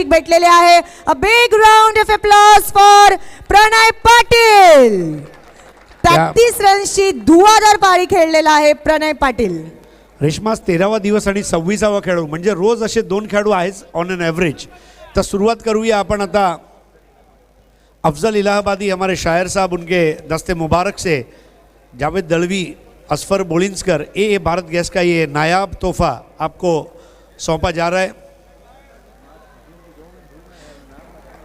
भेटलेले आहे. A big round of applause for Pranay Patil. 33 रन्सची धुवाधार पारी खेळलेला आहे प्रणय पाटील. रेशमास 13वा दिवस आणि 26वा खेळाडू म्हणजे रोज असे 2 खेळाडू आहेच ऑन एन एवरेज. तर सुरुवात करूया आपण आता. अफजल इलाहाबादी हमारे शायर साहब उनके दस्ते मुबारक से जावेद दलवी असफर बोलिंसकर ए भारत गैस का ये नायाब तोहफा आपको सौंपा जा रहा है.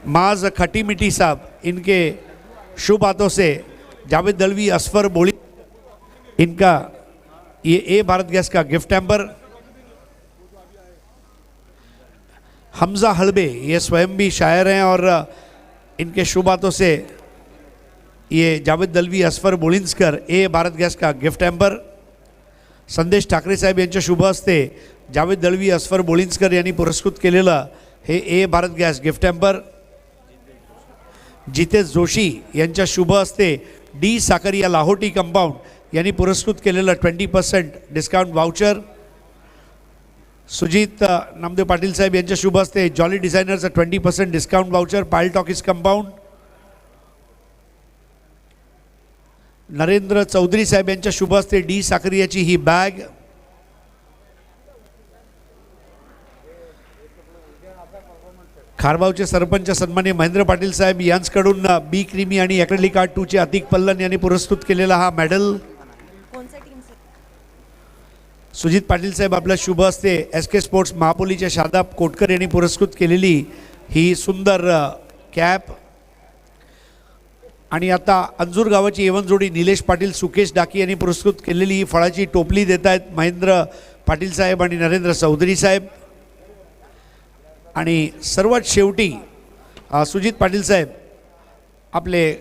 माज खटी मिट्टी साहब इनके शुभ हाथों से जावेद दलवी असफर बोली इनका ये ए भारत गैस का गिफ्ट हैम्पर. हमजा हलबे ये स्वयं भी शायर हैं और इनके शुभ हाथों से ये जावेद दलवी असफर बोलिंसकर ए भारत गैस का गिफ्ट हैम्पर. संदेश ठाकरे साहेब यांच्या शुभ हस्ते जावेद दलवी असफर बोलिंसकर यांनी पुरस्कृत केलेलं हे A Bharat gas gift hamper. Jitesh Joshi यांच्या शुभ हस्ते डी साकरिया लाहोटी कंपाऊंड यांनी पुरस्कृत केलेलं 20% डिस्काउंट वाउचर. सुजित नामदेव पाटील साहेब यांच्या शुभ हस्ते jolly डिझायनरचं 20% discount voucher Payal talkies compound. Narendra Chaudhari साहेब यांच्या शुभ हस्ते डी साकरियाची ही बॅग. खारबावचे सरपंच सन्माननीय महेंद्र पाटील साहेब यांच्याकडून बी क्रीमी आणि ॲक्रेलिक आर्ट 2चे अतिक पल्लन यांनी पुरस्कृत केलेला हा मेडल. सुजित पाटील साहेब आपल्या शुभ हस्ते SK स्पोर्ट्स महापोलीच्या शादाब कोटकर यांनी पुरस्कृत केलेली ही सुंदर कॅप. आणि आता अंजूर गावाची एवन जोडी निलेश पाटील सुकेश डाकी यांनी पुरस्कृत केलेली ही फळाची टोपली देत आहेत महेंद्र पाटील साहेब आणि नरेंद्र चौधरी साहेब. आणि सर्वात शेवटी सुजित पाटील साहेब आपले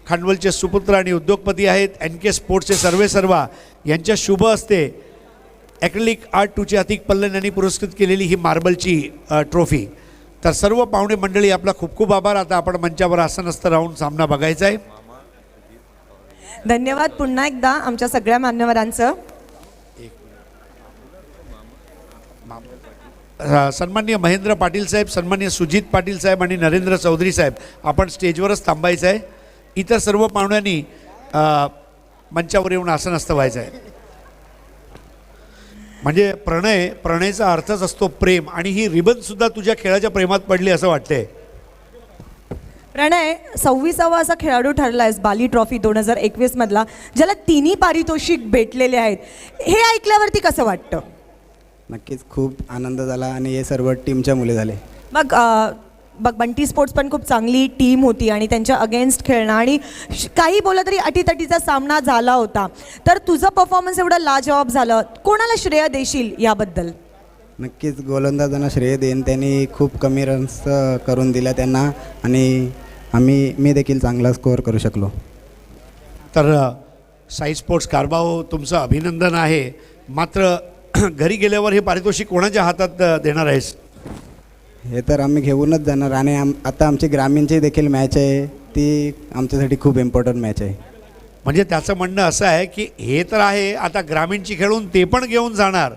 खांडवलचे सुपुत्र आणि उद्योगपती आहेत NK स्पोर्ट्सचे सर्वेसर्वा यांच्या शुभ हस्ते ॲक्रेलिक आर्ट 2चे अतिक पल्लन यांनी पुरस्कृत केलेली ही मार्बलची ट्रॉफी. तर सर्व पाहुणे मंडळी आपला खूप खूप आभार. आता आपण मंचावर आसनस्थ राहून सामना बघायचा आहे. धन्यवाद पुन्हा एकदा आमच्या सगळ्या मान्यवरांचं. सन्माननीय महेंद्र पाटील साहेब, सन्माननीय सुजित पाटील साहेब आणि नरेंद्र चौधरी साहेब आपण स्टेजवरच थांबायचं आहे. इतर सर्व पाहुण्यांनी मंचावर येऊन आसनस्थ व्हायचं आहे. म्हणजे प्रणयचा अर्थच असतो प्रेम आणि ही रिबन सुद्धा तुझ्या खेळाच्या प्रेमात पडली असं वाटतंय. प्रणय 26वा असा खेळाडू ठरला आहेस बाली ट्रॉफी 2021 मधला ज्याला तिन्ही पारितोषिक भेटलेले आहेत. हे ऐकल्यावरती कसं वाटतं? नक्कीच खूप आनंद झाला आणि हे सर्व टीमच्या मुले झाले. मग बघ बंटी स्पोर्ट्स पण खूप चांगली टीम होती आणि त्यांच्या अगेन्स्ट खेळणं आणि काही बोला तरी अटीतटीचा सामना झाला होता. तर तुझं परफॉर्मन्स एवढं लाजवाब झालं, कोणाला श्रेय देशील याबद्दल? नक्कीच गोलंदाजांना श्रेय देईन. त्यांनी खूप कमी रन्स करून दिल्या त्यांना आणि मी देखील चांगला स्कोअर करू शकलो. तर साई स्पोर्ट्स कारभाव तुमचं अभिनंदन आहे. मात्र घरी गेल्यावर हे पारितोषिक कोणाच्या हातात देणार आहेस? हे तर आम्ही घेऊनच जाणार आणि आता आमची ग्रामीणची देखील मॅच आहे, ती आमच्यासाठी खूप इम्पॉर्टंट मॅच आहे. म्हणजे त्याचं म्हणणं असं आहे की हे तर आहे, आता ग्रामीणची खेळून ते पण घेऊन जाणार.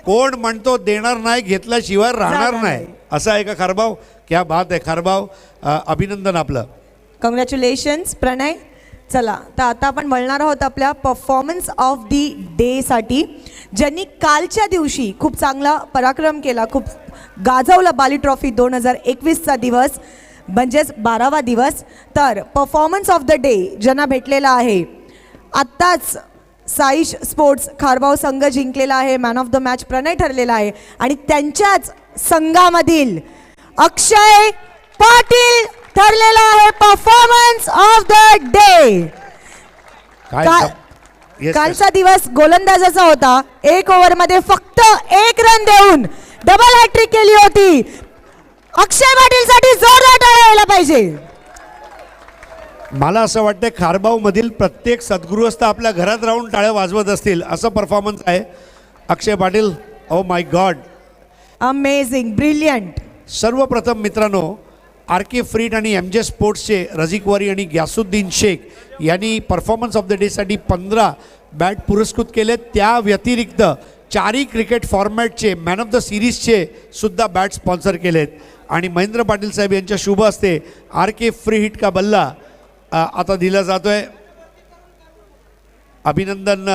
कोण म्हणतो देणार नाही, घेतल्याशिवाय राहणार नाही, असं आहे का खारभाव? क्या बात आहे खारभाव, अभिनंदन आपलं. कॉंग्रॅच्युलेशन्स प्रणय. चला तर आता आपण वळणार आहोत आपल्या परफॉर्मन्स ऑफ दी डेसाठी, ज्यांनी कालच्या दिवशी खूप चांगला पराक्रम केला, खूप गाजवला बाली ट्रॉफी 2021चा दिवस म्हणजेच 12वा दिवस. तर परफॉर्मन्स ऑफ द डे ज्यांना भेटलेला आहे, आत्ताच साई स्पोर्ट्स खारबाव संघ जिंकलेला आहे, मॅन ऑफ द मॅच प्रणय ठरलेला आहे आणि त्यांच्याच संघामधील अक्षय पाटील ठरलेला आहे परफॉर्मन्स ऑफ द डे. कालचा दिवस गोलंदाजाचा होता. 1 ओव्हरमध्ये फक्त 1 रन देऊन डबल हॅट्रिक केली होती. अक्षय पाटील साठी जोरदार टाळ्या व्हायला पाहिजे. मला असं वाटतं खारबाव मधील प्रत्येक सद्गृहस्थ आपल्या घरात राहून टाळ्या वाजवत असतील असं परफॉर्मन्स आहे Akshay Patil. Oh my god, amazing, brilliant. सर्वप्रथम मित्रांनो, RK फ्रीड आणि MJ स्पोर्ट्सचे रझिक वारी आणि ग्यासुद्दीन शेख यांनी परफॉर्मन्स ऑफ द डेसाठी 15 बॅट पुरस्कृत केले. त्या व्यतिरिक्त 4 क्रिकेट फॉर्मॅटचे मॅन ऑफ द सिरीजचे सुद्धा बॅट स्पॉन्सर केलेत आणि महेंद्र पाटील साहेब यांच्या शुभ हस्ते RK फ्री हिट का बल्ला आता दिला जातोय. अभिनंदन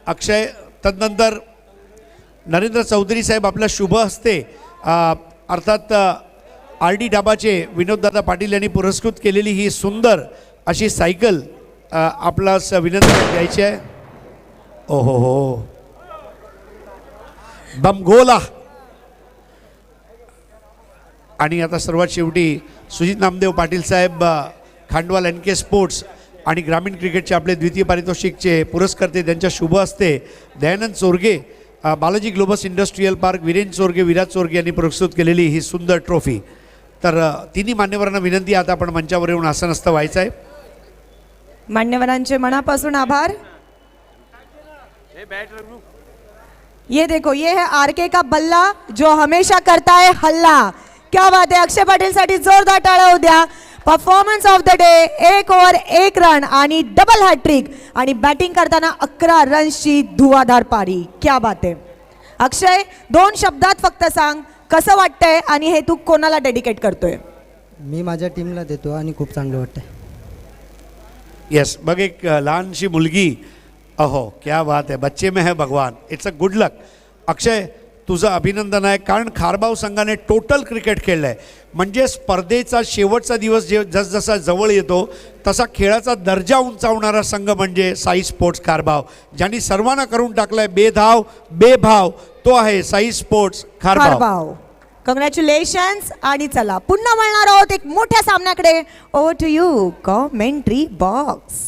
अक्षय. तदनंतर नरेंद्र चौधरी साहेब आपल्या शुभ हस्ते अर्थात RD डाबाचे विनोददादा पाटील यांनी पुरस्कृत केलेली ही सुंदर अशी सायकल आपल्यास विनंती द्यायची आहे. ओहो हो बमगोला. आणि आता सर्वात शेवटी सुजित नामदेव पाटील साहेब खांडवाल NK स्पोर्ट्स आणि ग्रामीण क्रिकेटचे आपले द्वितीय पारितोषिकचे पुरस्कर्ते त्यांच्या शुभ हस्ते Dayanand Chorge Balaji Globus industrial park Viren Chorge Viraj Chorge यांनी पुरस्कृत केलेली ही सुंदर ट्रॉफी. तर तिन्ही मान्यवरांना विनंती आता आपण मंचावर येऊन आसनस्थ व्हायचं आहे. मान्यवरांचे मनापासून आभार. ये देखो ये है RK का बल्ला जो हमेशा करता है हल्ला. क्या बात है. अक्षय पाटील साठी जोरदार टाळ्या होऊ द्या. Performance of the day 1 over 1 run आणि डबल हॅट्रिक आणि बॅटिंग करताना 11 रन्सची धुवाधार पारी. क्या बात आहे. अक्षय 2 शब्दात फक्त सांग कसं वाटतंय आणि हे तू कोणाला डेडिकेट करतोय. मी माझ्या टीमला देतो आणि खूप चांगलं वाटतंय. यस बघ एक लहानशी मुलगी. अहो क्या बात आहे. बच्चे में है भगवान. इट्स अ गुड लक. अक्षय तुझं अभिनंदन आहे कारण खारबाव संघाने टोटल क्रिकेट खेळलं आहे. म्हणजे स्पर्धेचा शेवटचा दिवस जसजसा जवळ येतो तसा खेळाचा दर्जा उंचावणारा संघ म्हणजे साई स्पोर्ट्स खारबाव. ज्यांनी सर्वांना करून टाकलाय बेधाव बेभाव तो आहे साई स्पोर्ट्स खारबाव. कॉंग्रॅच्युलेशन्स. आणि चला पुन्हा मिळणार आहोत एक मोठ्या सामन्याकडे. Over to you commentary box.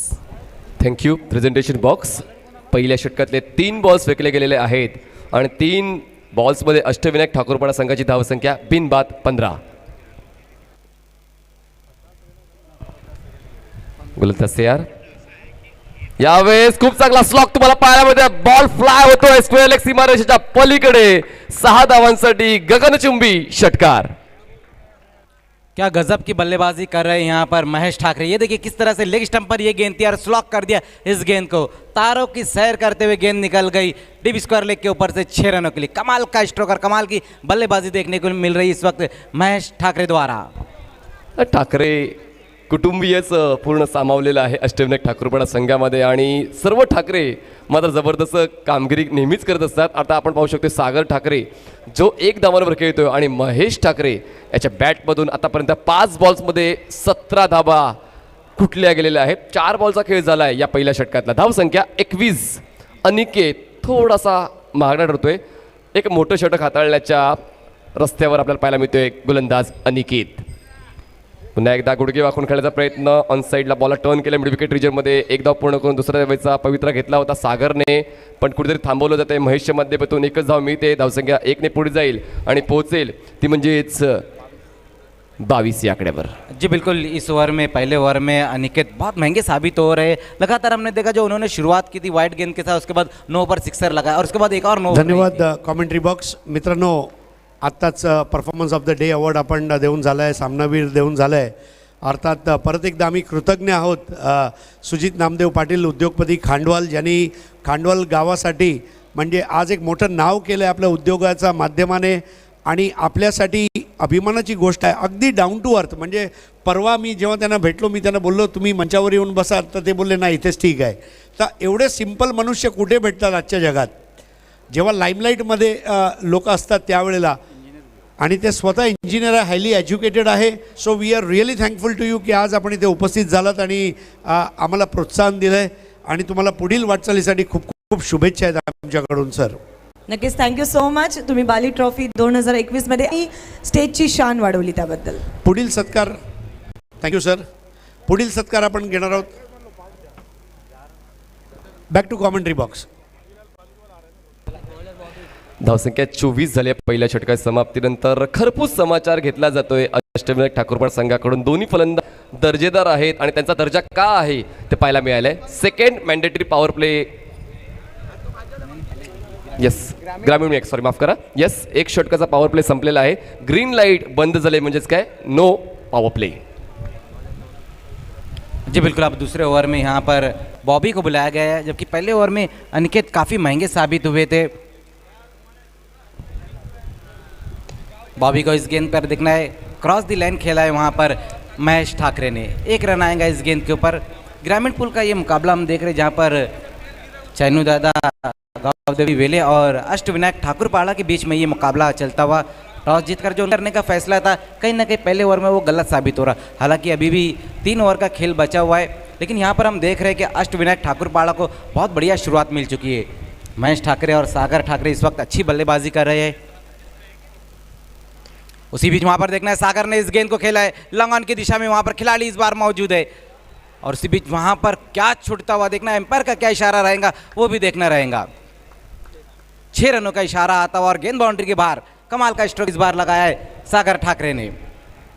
Thank you. Presentation box. पहिल्या षटकातले 3 बॉल्स फेकले गेलेले आहेत आणि 3 बॉल्समध्ये अष्टविनायक ठाकूरपाडा संघाची धावसंख्या बिनबाद 15. गोलंदाज तयार. यावेळेस खूप चांगला स्लॉक तुम्हाला पाहायला मिळतोय. बॉल फ्लाय होतोय स्क्वेअर लेग सीमारेषेच्या पलीकडे. 6 धावांसाठी गगनचुंबी षटकार. क्या गजब की बल्लेबाजी कर रहे हैं यहाँ पर महेश ठाकरे. ये देखिए किस तरह से लेग स्टंप पर ये गेंद थी और स्लॉक कर दिया इस गेंद को. तारों की सैर करते हुए गेंद निकल गई डीप स्क्वायर लेग के ऊपर से 6 रनों के लिए. कमाल का स्ट्रोकर कमाल की बल्लेबाजी देखने को मिल रही इस वक्त महेश ठाकरे द्वारा. ठाकरे कुटुंबीयच पूर्ण सामावलेलं आहे अष्टविनायक ठाकूरपाडा संघामध्ये आणि सर्व ठाकरे मात्र जबरदस्त कामगिरी नेहमीच करत असतात. आता आपण पाहू शकतो सागर ठाकरे जो 1 धावांवर खेळतोय आणि महेश ठाकरे याच्या बॅटमधून आतापर्यंत 5 बॉल्समध्ये 17 धावा कुठल्या गेलेल्या आहेत. 4 बॉलचा खेळ झाला आहे या पहिल्या षटकातला. धावसंख्या 21. अनिकेत थोडासा महागडा ठरतोय. एक मोठं षटक हाताळण्याच्या रस्त्यावर आपल्याला पाहायला मिळतोय गोलंदाज अनिकेत. पुन्हा एकदा गुडघे वाकून खेळण्याचा प्रयत्न. ऑन साईडला बॉलला टर्न केला मिड विकेट रिजनमध्ये. 1 धाव पूर्ण करून दुसऱ्या धावेचा पवित्रा घेतला होता सागरने पण कुठेतरी थांबवलं जाते. महेशच्या माध्यमातून 1च धाव मिळते. धावसंख्या 1ने पुढे जाईल आणि पोहोचेल ती म्हणजेच 22 या आकड्यावर. जी बिल्कुल. इस ओवर में पहले ओवर में अनिकेत बहुत महंगे साबित हो रहे. लगातार हमने देखा जो उन्होंने शुरुआत की थी वाइड गेंद के साथ उसके बाद 9 पर सिक्सर लगाया और उसके बाद एक और 9. धन्यवाद कॉमेंट्री बॉक्स. मित्रांनो आत्ताच performance of the day award आपण देऊन झाला आहे. सामनावीर देऊन झाला आहे. अर्थात परत एकदा आम्ही कृतज्ञ आहोत सुजित नामदेव पाटील उद्योगपती खांडवाल ज्यांनी खांडवाल गावासाठी म्हणजे आज एक मोठं नाव केलं आहे आपल्या उद्योगाच्या माध्यमाने आणि आपल्यासाठी अभिमानाची गोष्ट आहे. अगदी डाऊन टू अर्थ. म्हणजे परवा मी जेव्हा त्यांना भेटलो मी त्यांना बोललो तुम्ही मंचावर येऊन बसा तर ते बोलले नाही इथेच ठीक आहे. तर एवढे सिंपल मनुष्य कुठे भेटतात आजच्या जगात. जेव्हा लाईमलाईटमध्ये लोक असतात त्यावेळेला आणि ते स्वतः इंजिनियर आहे हायली एज्युकेटेड आहे. So we are really thankful to you की आज आपण इथे उपस्थित झालात आणि आम्हाला प्रोत्साहन दिलं आहे आणि तुम्हाला पुढील वाटचालीसाठी खूप खूप शुभेच्छा आहेत आमच्याकडून सर. नक्कीच. Thank you so much. तुम्ही बाली ट्रॉफी 2021 मध्ये स्टेजची शान वाढवली त्याबद्दल. पुढील सत्कार. Thank you sir. पुढील सत्कार आपण घेणार आहोत. Back to commentary box. धावसंख्या 24 झाली आहे पहिल्या षटकाच्या समाप्तीनंतर. खरपूस समाचार घेतला जातोय अष्टविनायक ठाकूरपाडा संघाकडून. दोन्ही फलंदाज दर्जेदार आहेत आणि त्यांचा दर्जा का आहे ते पाहायला मिळालंय. Second mandatory power play. Yes ग्रामीण सॉरी माफ करा. येस 1 षटकाचा पॉवर प्ले संपलेला आहे. ग्रीन लाईट बंद झाले म्हणजेच काय नो पॉवर प्ले. जी बिल्कुल. अब दूसरे ओवर में यहाँ पर बॉबी को बुलाया गया है जबकि पहले ओवर में अनिकेत काफ़ी महंगे साबित हुए थे. बॉबी को इस गेंद पर देखना है क्रॉस दी लाइन खेला है वहाँ पर महेश ठाकरे ने। एक रन आएगा इस गेंद के ऊपर। ग्रामीण पुल का ये मुकाबला हम देख रहे हैं जहाँ पर चैनू दादा गावदेवी वेले और अष्टविनायक ठाकुर पाड़ा के बीच में ये मुकाबला चलता हुआ। टॉस जीतकर जो करने का फैसला था कहीं ना कहीं पहले ओवर में वो गलत साबित हो रहा। हालांकि अभी भी 3 ओवर का खेल बचा हुआ है, लेकिन यहाँ पर हम देख रहे हैं कि अष्टविनायक ठाकुर पाड़ा को बहुत बढ़िया शुरुआत मिल चुकी है। महेश ठाकरे और सागर ठाकरे इस वक्त अच्छी बल्लेबाजी कर रहे हैं। उसी बीच वहाँ पर देखना है सागर ने इस गेंद को खेला है लॉन्ग ऑन की दिशा में, वहाँ पर खिलाड़ी इस बार मौजूद है। और उसी बीच वहाँ पर क्या छूटता हुआ देखना है, एम्पायर का क्या इशारा रहेगा वो भी देखना रहेगा। 6 रनों का इशारा आता हुआ और गेंद बाउंड्री के बाहर। कमाल का स्ट्रोक इस बार लगाया है सागर ठाकरे ने।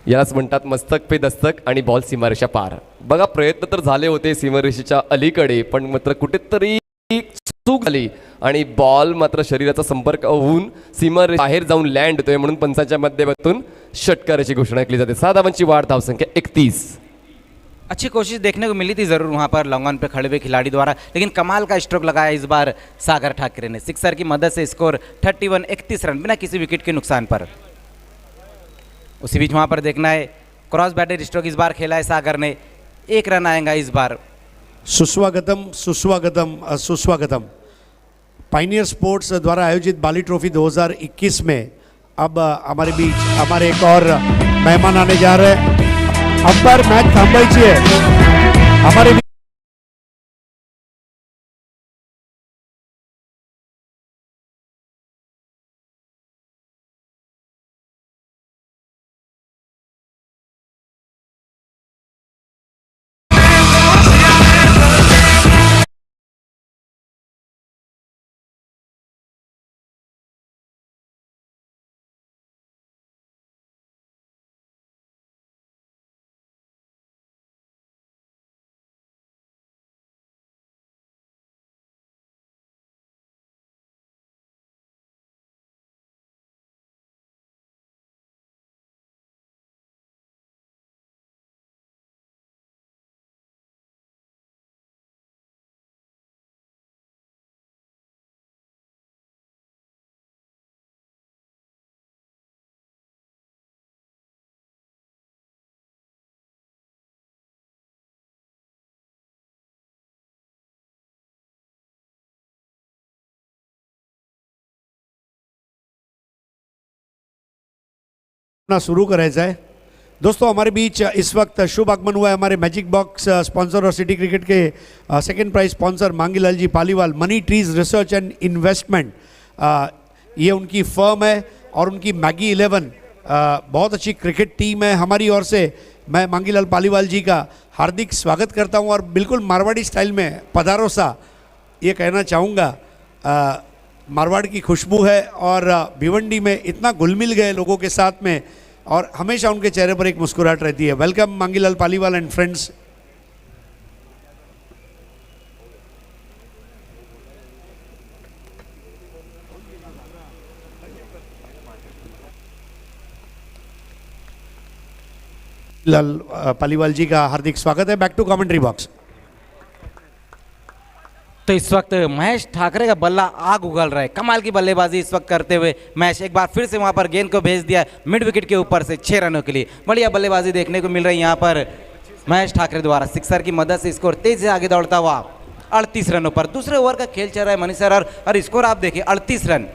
यालाच म्हणतात मस्तक पे दस्तक आणि बॉल सीमारेषा पार. बघा प्रयत्न तर झाले होते सीमारेषेच्या अलीकडे, पण मात्र कुठेतरी चूक झाली आणि बॉल मात्र शरीराचा संपर्क होऊन सीमारेषे बाहेर जाऊन लँड होतोय, म्हणून पंचांच्या माध्यमातून षटकाराची घोषणा केली जाते. 7 धावांची वाढ, धावसंख्या 31. अच्छी कोशिश देखने को मिली थी ज़रूर वहाँ पर लॉन्ग ऑन पे खड़े हुए खिलाड़ी द्वारा, लेकिन कमाल का स्ट्रोक लगाया इस बार सागर ठाकरे ने। सिक्सर की मदद से स्कोर 31 रन बिना किसी विकेट के नुकसान पर। उसी बीच वहाँ पर देखना है क्रॉस बैटेड स्ट्रोक इस बार खेला है सागर ने। 1 रन आएगा इस बार। सुस्वागतम सुस्वागतम सुस्वागतम। पाइनियर स्पोर्ट्स द्वारा आयोजित बाली ट्रॉफी 2021 में अब हमारे बीच हमारे एक और मेहमान आने जा रहे हैं। अंपायर मैच थांबायची आहे हमारे शुरू करायचा है। दोस्तों हमारे बीच इस वक्त शुभ आगमन हुआ है हमारे मैजिक बॉक्स स्पॉन्सर और सिटी क्रिकेट के सेकंड प्राइज स्पॉन्सर मांगीलाल जी पालीवाल। मनी ट्रीज रिसर्च एंड इन्वेस्टमेंट ये उनकी फर्म है और उनकी मैगी 11 बहुत अच्छी क्रिकेट टीम है। हमारी ओर से मैं मांगीलाल पालीवाल जी का हार्दिक स्वागत करता हूं और बिल्कुल मारवाड़ी स्टाइल में पधारो सा ये कहना चाहूँगा। मारवाड़ की खुशबू है और भिवंडी में इतना घुल मिल गए लोगों के साथ में और हमेशा उनके चेहरे पर एक मुस्कुराहट रहती है। Welcome Mangilal Paliwal and friends. Lal Paliwal ji का हार्दिक स्वागत है। Back to commentary box. तो इस वक्त महेश ठाकरे का बल्ला आग उगल रहा है। कमाल की बल्लेबाजी इस वक्त करते हुए महेश एक बार फिर से वहां पर गेंद को भेज दिया मिड विकेट के ऊपर से 6 रनों के लिए। बढ़िया बल्लेबाजी देखने को मिल रही है यहाँ पर महेश ठाकरे द्वारा। सिक्सर की मदद से स्कोर तेज से आगे दौड़ता हुआ 38 रनों पर। दूसरे ओवर का खेल चल रहा है मनीष सर और स्कोर आप देखिए 38 रन।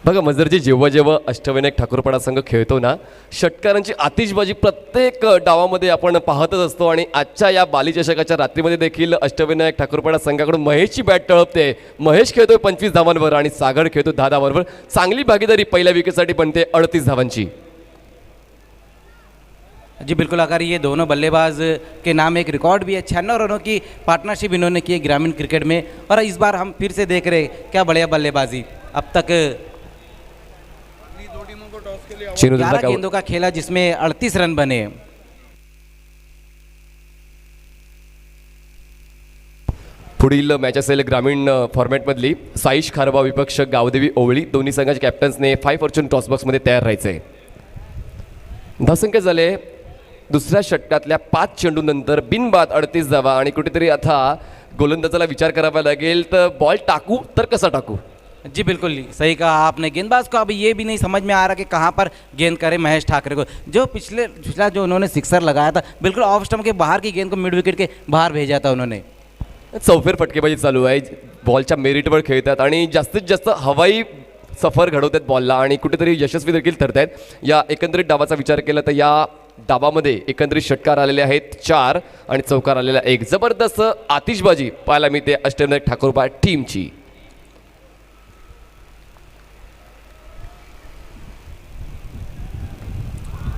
बघा मजरजी, जेव्हा जेव्हा अष्टविनायक ठाकूरपाडा संघ खेळतो ना, षटकारांची आतिषबाजी प्रत्येक डावामध्ये आपण पाहतच असतो आणि आजच्या या बाली चषकाच्या रात्रीमध्ये देखील अष्टविनायक ठाकूरपाडा संघाकडून महेशची बॅट टळपते. महेश खेळतोय 25 धावांवर आणि सागर खेळतो 10 धावांवर. चांगली भागीदारी पहिल्या विकेटसाठी बनते 38 धावांची. जी बिल्कुल, अगर ये दोनों बल्लेबाज के नाम एक रिकॉर्ड भी है। 96 रनों की पार्टनरशिप इन्होंने की है ग्रामीण क्रिकेट में और इस बार हम फिर से देख रहे क्या बढ़िया बल्लेबाजी। अब तक 11 गेंदों का खेला जिसमें 38 रन बने। पुढील मॅच असेल ग्रामीण फॉर्मॅटमधली साईश खारबा विपक्ष गावदेवी ओवळी. दोन्ही संघाच्या कॅप्टन्सने 5 फॉर्च्यून टॉस बॉक्समध्ये तयार राहायचे. धावसंख्या झाले दुसऱ्या षटकातल्या 5 चेंडूनंतर बिनबाद 38 धावा आणि कुठेतरी आता गोलंदाजाला विचार करावा लागेल तर बॉल टाकू तर कसा टाकू. जी बिल्कुल सही कहा आपने। गेंदबाज को अभी ये भी नहीं समझ में आ रहा कि कहाँ पर गेंद करे महेश ठाकरे को। जो पिछला जो उन्होंने सिक्सर लगाया था बिल्कुल ऑफ स्टंप के बाहर की गेंद को मिड विकेट के बाहर भेजा था उन्होंने। चौफेर फटकेबाजी चालू आहे, बॉलच्या मेरिटवर खेळतात आणि जास्तीत जास्त हवाई सफर घडवतात बॉलला आणि कुठेतरी यशस्वी देखील ठरत आहेत. या एकंदरीत डावाचा विचार केला तर या डावामध्ये एकंदरीत षटकार आलेले आहेत 4 आणि चौकार आलेला 1. जबरदस्त आतिषबाजी पाहायला मिळते अष्टविनायक ठाकूरपा टीमची.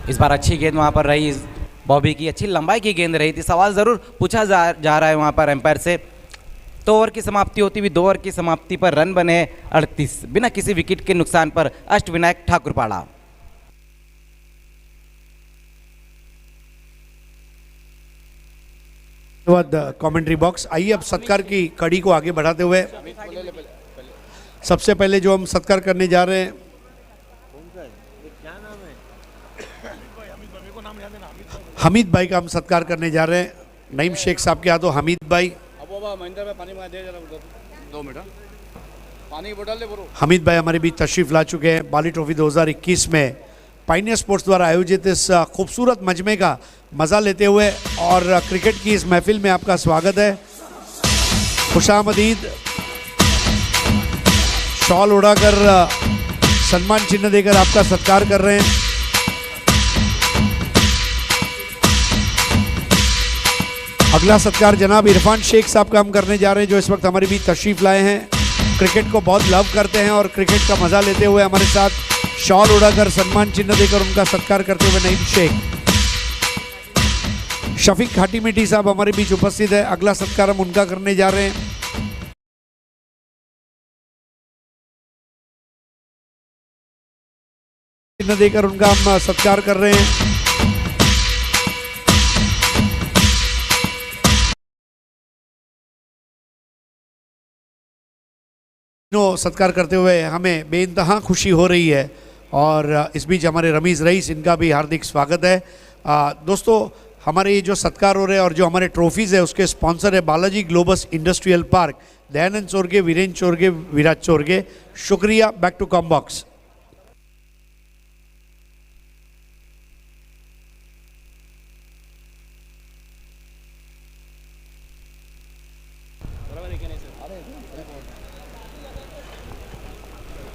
इस बार अच्छी गेंद वहाँ पर रही, बॉबी की अच्छी लंबाई की गेंद रही थी. सवाल ज़रूर पूछा जा रहा है वहाँ पर एम्पायर से. तो ओवर की समाप्ति होती हुई 2 ओवर की समाप्ति पर रन बने 38 बिना किसी विकेट के नुकसान पर अष्टविनायक ठाकुरपाड़ा. धन्यवाद कमेंट्री बॉक्स. आइए अब सत्कार की कड़ी को आगे बढ़ाते हुए सबसे पहले जो हम सत्कार करने जा रहे हैं हमीद भाई का हम सत्कार करने जा रहे हैं. नईम शेख साहब के हाथों हमीद भाई. हमीद भाई हमारे बीच तशरीफ ला चुके हैं. बाली ट्रॉफी 2021 में पाइनियर स्पोर्ट्स द्वारा आयोजित इस खूबसूरत मजमे का मज़ा लेते हुए और क्रिकेट की इस महफिल में आपका स्वागत है. खुशामदीद. शॉल उड़ाकर सम्मान चिन्ह देकर आपका सत्कार कर रहे हैं. अगला सत्कार जनाब इरफान शेख साहब का हम करने जा रहे हैं जो इस वक्त हमारे बीच तशरीफ लाए हैं. क्रिकेट को बहुत लव करते हैं और क्रिकेट का मज़ा लेते हुए हमारे साथ शॉल उड़ाकर सम्मान चिन्ह देकर उनका सत्कार करते हुए नईम शेख. शफीक खाटी मीठी साहब हमारे बीच उपस्थित है. अगला सत्कार हम उनका करने जा रहे हैं. चिन्ह देकर उनका हम सत्कार कर रहे हैं. सत्कार करते हुए हमें बेइंतहा खुशी हो रही है और इस बीच हमारे रमीज़ रईस इनका भी हार्दिक स्वागत है. दोस्तों हमारे ये जो सत्कार हो रहे हैं और जो हमारे ट्रॉफीज़ है उसके स्पॉन्सर है Balaji Globus industrial park, Dayanand Chorge, Virendra Chorge, Viraj Chorge. शुक्रिया. Back to com box.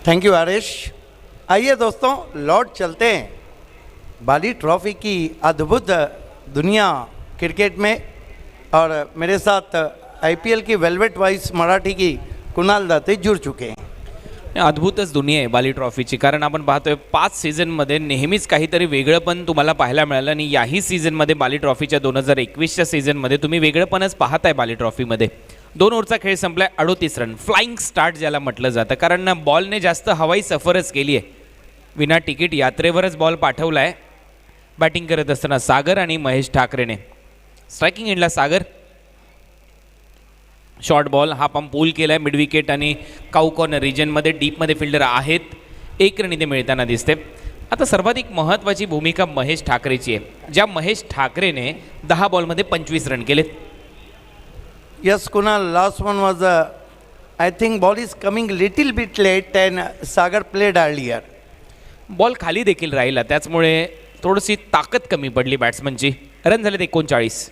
Thank you Arish. आइए दोस्तों लौट चलते हैं बाली ट्रॉफी की अद्भुत दुनिया क्रिकेट में. और मेरे साथ IPL की वेलवेट वाइस मराठी की कुणाल दाते जुड़ चुके हैं. अद्भुतच दुनिया आहे बाली ट्रॉफीची. कारण आपण पाहतोय 5 सीझनमध्ये नेहमीच काहीतरी वेगळंपण तुम्हाला पाहायला मिळालं आणि याही सीझनमध्ये बाली ट्रॉफीच्या 2021च्या सीझनमध्ये तुम्ही वेगळंपणच पाहताय बाली ट्रॉफीमध्ये. 2 ओव्हरचा खेळ संपलाय 38 रन. फ्लाइंग स्टार्ट ज्याला म्हटलं जातं कारण बॉलने जास्त हवाई सफरच केली आहे. विना तिकीट यात्रेवरच बॉल पाठवला आहे. बॅटिंग करत असताना सागर आणि महेश ठाकरेने. स्ट्रायकिंग एंडला सागर. शॉर्ट बॉल हा पंप पूल केला आहे मिड विकेट आणि काऊ कॉर्नर रिजनमध्ये डीपमध्ये फिल्डर आहेत. 1 रन इथे मिळताना दिसते. आता सर्वाधिक महत्त्वाची भूमिका महेश ठाकरेची आहे ज्या महेश ठाकरेने 10 बॉलमध्ये 25 रन केलेत. Yes, Kunal, last one was, I think ball is coming little bit late and Sagar played earlier. Ball खाली देखील राहिला त्याचमुळे थोडीशी ताकद कमी पडली बॅट्समनची. रन झाले 39.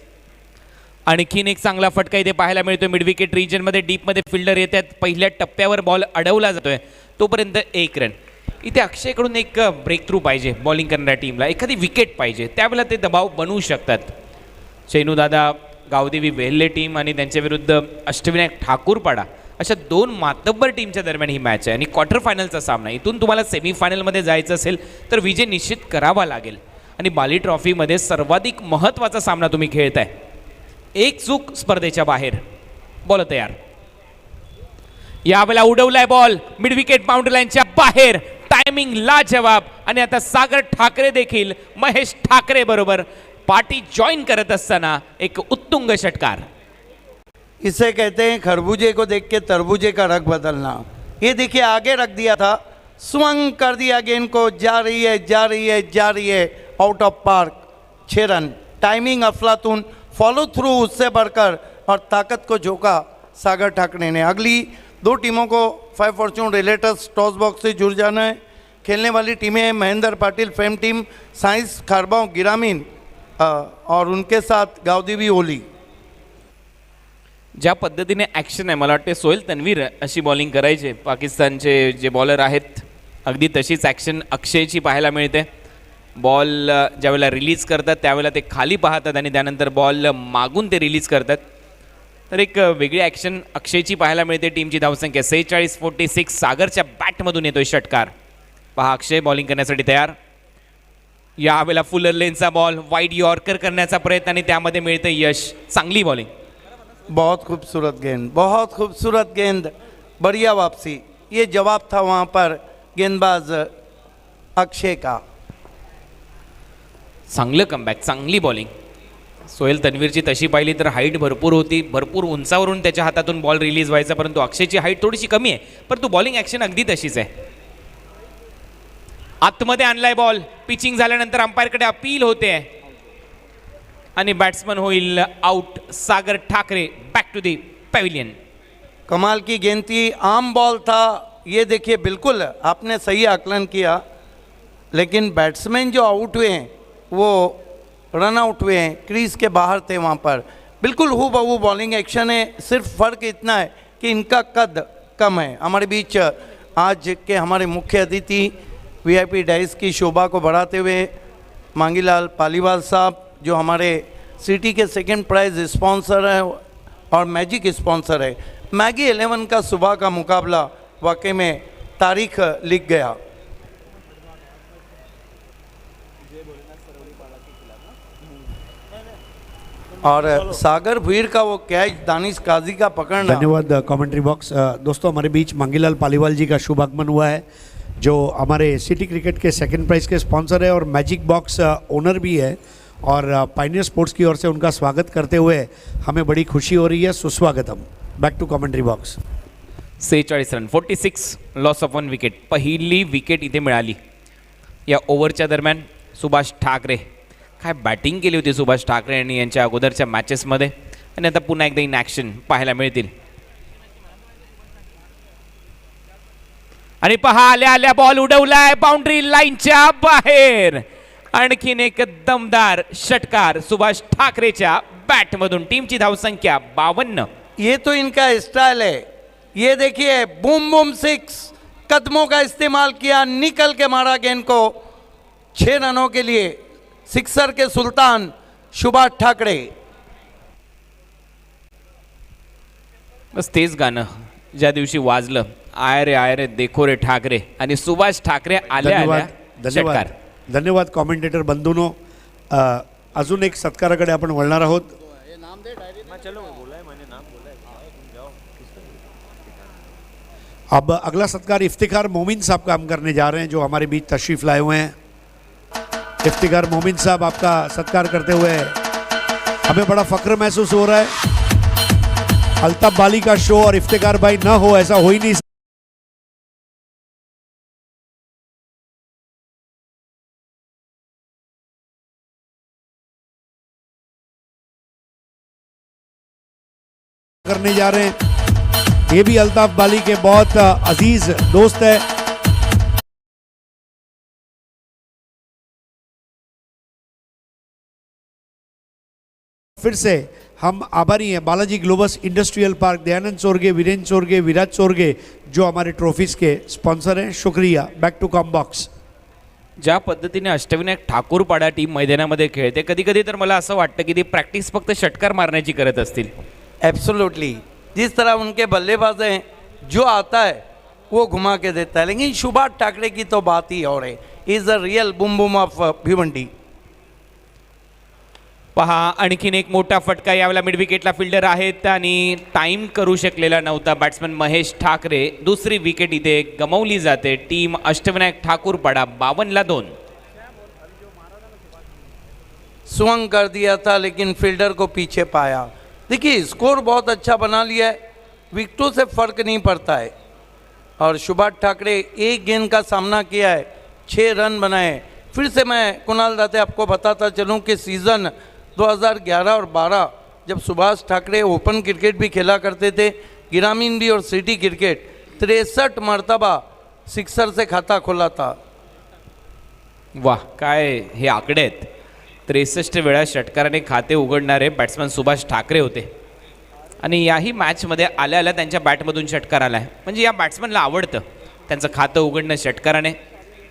आणखीन एक चांगला फटका इथे पाहायला मिळतोय मिड विकेट रिजनमध्ये. डीपमध्ये फिल्डर येतात. पहिल्या टप्प्यावर बॉल अडवला जातोय तोपर्यंत 1 रन. इथे अक्षयकडून एक ब्रेक थ्रू पाहिजे बॉलिंग करणाऱ्या टीमला. एखादी विकेट पाहिजे त्यावेळेला ते दबाव बनवू शकतात. शैनूदादा, गावदेवी वेल्हे टीम आणि त्यांच्या विरुद्ध अष्टविनायक ठाकूरपाडा अशा 2 मातब्बर टीमच्या दरम्यान ही मॅच आहे आणि क्वार्टर फायनलचा सामना. इथून तुम्हाला सेमीफायनलमध्ये जायचं असेल तर विजय निश्चित करावा लागेल आणि बाली ट्रॉफीमध्ये सर्वाधिक महत्त्वाचा सामना तुम्ही खेळताय. एक चूक स्पर्धेच्या बाहेर. बॉल तयार. यावेळेला उडवलाय बॉल मिड विकेट बाउंड्री लाईनच्या बाहेर. टायमिंग लाजवाब आणि आता सागर ठाकरे देखील महेश ठाकरे बरोबर पार्टी ज्वाइन करत असताना एक उत्तुंग षटकार. इसे कहते हैं खरबूजे को देख के तरबूजे का रंग बदलना. ये देखिए आगे रख दिया था, स्वंग कर दिया गेंद को. जा रही है जा रही है जा रही है out of park. 6 run. Timing अफलातून, फॉलो थ्रू उससे बढ़कर और ताकत को झोंका सागर ठाकरे ने. अगली 2 टीमों को 5 फॉर्च्यून रिलेटर्स टॉस बॉक्स से जुड़ जाना है। खेलने वाली टीमें हैं महेंद्र पाटिल फेम टीम, साइंस खारबाव गिरामीन और उनके साथ गावदेवी ओली। ज्या पद्धतीने ॲक्शन आहे मला वाटते सोहेल तन्वीर अशी बॉलिंग करायचे पाकिस्तानचे जे बॉलर आहेत, अगदी तशीच ॲक्शन अक्षयची पाहायला मिळते। बॉल ज्यावेळेला रिलीज करतात त्यावेळेला ते खाली पाहतात आणि त्यानंतर बॉल मागून ते रिलीज करतात, तर एक वेगळी ॲक्शन अक्षयची पाहायला मिळते। टीमची धावसंख्या 46-46, सागरच्या बॅटमधून येतोय षटकार। पहा अक्षय बॉलिंग करण्यासाठी तयार, यावेळेला फुलर लेनचा बॉल वाईड यॉर्कर करण्याचा प्रयत्न आणि त्यामध्ये मिळतं यश। चांगली बॉलिंग, बहुत खूबसूरत गेंद, बहुत खूबसूरत गेंद, बढ़िया वापसी। ये जवाब था वहाँ पर गेंदबाज अक्षय का। चांगलं कमबॅक, चांगली बॉलिंग। सोहेल तन्वीरची तशी पाहिली तर हाईट भरपूर होती, भरपूर उंचावरून त्याच्या हातातून बॉल रिलीज व्हायचा, परंतु अक्षयची हाईट थोडीशी कमी आहे, परंतु बॉलिंग ॲक्शन अगदी तशीच आहे। आतमध्ये आणलाय बॉल, पिचिंग झाल्यानंतर अंपायरकडे अपील होते आणि बॅट्समन होईल out. Sagar Thackeray back to the pavilion. कमाल की गेंद थी, आम बॉल था, ये देखिए बिल्कुल आपने सही आकलन किया, लेकिन बैट्समैन जो आउट हुए हैं वो रन आउट हुए हैं, क्रीज के बाहर थे वहाँ पर। बिल्कुल हूबहू बॉलिंग एक्शन है, सिर्फ फ़र्क इतना है कि इनका कद कम है। हमारे बीच आज के हमारे मुख्य अतिथि वीआईपी डाइस की शोभा को बढ़ाते हुए मांगीलाल पालीवाल साहब, जो हमारे सिटी के सेकंड प्राइज स्पॉन्सर हैं और मैजिक स्पॉन्सर है। मैगी 11 का सुबह का मुकाबला वाकई में तारीख लिख गया। और सागर भीड़ का वो कैच दानिश काजी का पकड़ना। धन्यवाद कमेंट्री बॉक्स। दोस्तों हमारे बीच मांगीलाल पालीवाल जी का शुभ आगमन हुआ है, जो हमारे सिटी क्रिकेट के सेकंड प्राइज के स्पॉन्सर है और मैजिक बॉक्स ओनर भी है, और पाइनियर स्पोर्ट्स की ओर से उनका स्वागत करते हुए हमें बड़ी खुशी हो रही है। सुस्वागतम। Back to commentary box. 46 run, 46 loss of 1 wicket. पहिली विकेट इथे मिळाली या ओव्हरच्या दरम्यान। सुभाष ठाकरे, काय बॅटिंग केली होती सुभाष ठाकरे यांनी यांच्या अगोदरच्या मॅचेसमध्ये, आणि आता पुन्हा एकदा इन ॲक्शन पाहायला मिळतील। आणि पहा आल्या आल्या बॉल उडवलाय बाउंड्री लाईनच्या बाहेर। आणखीन एक दमदार षटकार सुभाष ठाकरेच्या बॅटमधून। टीमची धावसंख्या 52। ये तो इनका स्टाइल है, ये देखिए बूम बूम 6, कदमों का इस्तेमाल किया, निकल के मारा गेंद को 6 रनों के लिए। सिक्सर के सुल्तान सुभाष ठाकरे। बस तेच गाणं ज्या दिवशी वाजलं, आय रे देखो रे ठाकरे, आणि सुभाष ठाकरे आल्या आल्या धन्यवाद षटकार। धन्यवाद कॉमेंटेटर बंधूंनो। अजून एक सत्काराकडे आपण वळणार आहोत। अब अगला सत्कार इफ्तिखार मोमिन साहब का हम करने जा रहे हैं, जो हमारे बीच तशरीफ लाए हुए हैं। इफ्तिखार मोमिन साहब, आपका सत्कार करते हुए हमें बड़ा फक्र महसूस हो रहा है। अल्ताफ बाली का शो और इफ्तिखार भाई ना हो, ऐसा हो ही नहीं। करने जा रहे हैं, ये भी अल्ताफ बाली के बहुत अजीज दोस्त है। फिर से हम आभारी हैं Balaji Globus industrial park, Dayanand Chorge, Virendra Chorge, Viraj Chorge, जो हमारे ट्रॉफीज के स्पॉन्सर हैं। शुक्रिया। Back to com box. ज्या पद्धतीने अष्टविनायक ठाकूरपाडा टीम मैदानामध्ये खेळते, कधी कधी तर मला असं वाटतं की ती प्रॅक्टिस फक्त षटकार मारण्याची करत असतील। एब्सोल्युटली, जिस तरह उनके बल्लेबाज हैं, जो आता है वो घुमा के देता है, लेकिन सुभाष ठाकरे की तो बात ही और है। Is a real boom boom of Bhiwandi. पहा आणखीन एक मोठा फटका, यावेळेला मिड विकेटला फिल्डर आहेत आणि टाइम करू शकलेला नव्हता बॅट्समन महेश ठाकरे। दुसरी विकेट इथे गमावली जाते। टीम अष्टविनायक ठाकूरपाडा 52-2। स्विंग कर दिया था लेकिन फील्डर को पीछे पाया। देखिए स्कोर बहुत अच्छा बना लिया है, विकेटों से फर्क नहीं पड़ता है। और सुभाष ठाकरे एक गेंद का सामना किया है, 6 रन बनाए। फिर से मैं कुणाल दाते आपको बताता चलूं कि सीज़न 2011 और 12 जब सुभाष ठाकरे ओपन क्रिकेट भी खेला करते थे, ग्रामीण भी और सिटी क्रिकेट, 63 मरतबा सिक्सर से खाता खोला था। वाह, काय हे आकडे आहेत. 63 वेळा षटकाराने खाते उघडणारे बॅट्समन सुभाष ठाकरे होते आणि याही मॅचमध्ये आल्या आल्या त्यांच्या बॅटमधून षटकार आला आहे. म्हणजे या बॅट्समनला आवडतं त्यांचं खातं उघडणं षटकाराने.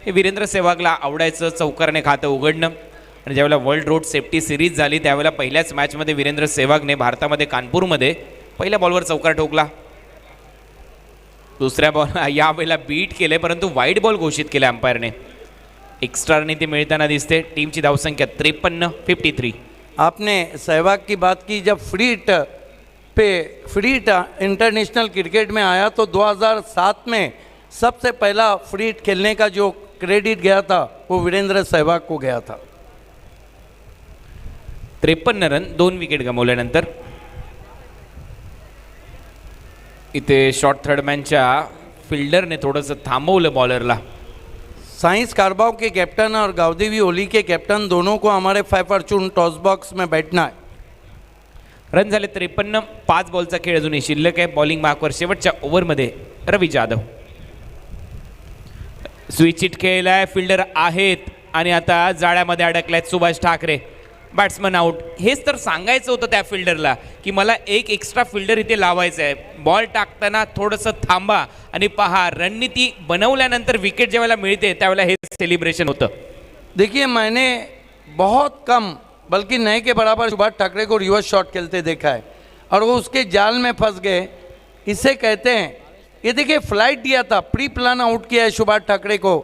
हे वीरेंद्र सेहवागला आवडायचं चौकाराने खातं उघडणं. आणि ज्यावेळेला वर्ल्ड रोड सेफ्टी सिरीज झाली त्यावेळेला पहिल्याच मॅचमध्ये वीरेंद्र सेहवागने भारतामध्ये कानपूरमध्ये पहिल्या बॉलवर चौकार ठोकला. दुसऱ्या बॉल यावेळेला बीट केले परंतु वाईड बॉल घोषित केला अंपायरने. एक्स्ट्रा रन ते मिळताना दिसते. टीमची धावसंख्या 53-53. आपने सहवाग की बात की, जब फ्रीट इंटरनेशनल क्रिकेट में आया तो 2007 में सबसे पहला फ्रीट खेलने का जो क्रेडिट गया था वो वीरेंद्र सहवाग को गया था. 53 रन, 2 विकेट गमावल्यानंतर इथे शॉर्ट थर्डमॅनच्या फिल्डरने थोडंसं थांबवलं बॉलरला. साइंस कारबाव के कैप्टन और गावदेवी ओली के कैप्टन दोनों को हमारे 5 फॉर्चून टॉस बॉक्स में बैठना है. रन झाले 53. 5 बॉलचा खेळ अजूनही शिल्लक आहे. बॉलिंग मार्कवर शेवटच्या ओव्हरमध्ये रवी जाधव. स्विच हिट खेळलाय, फिल्डर आहेत आणि आता जाळ्यामध्ये अडकलायत सुभाष ठाकरे. Batsman out. हेच तर सांगायचं होतं त्या फिल्डरला की मला एक एक्स्ट्रा फिल्डर इथे लावायचं आहे. बॉल टाकताना थोडंसं थांबा आणि पहा. रणनीती बनवल्यानंतर विकेट ज्यावेळेला मिळते त्यावेळेला हे सेलिब्रेशन होतं. देखिए, मैंने बहुत कम बल्कि नए के बराबर सुभाष ठाकरे को रिवर्स शॉट खेलते देखा है और वो उसके जाल में फंस गए. इसे कहते हैं, ये देखिए फ्लाइट दिया था, प्री प्लान आउट किया है सुभाष ठाकरे को.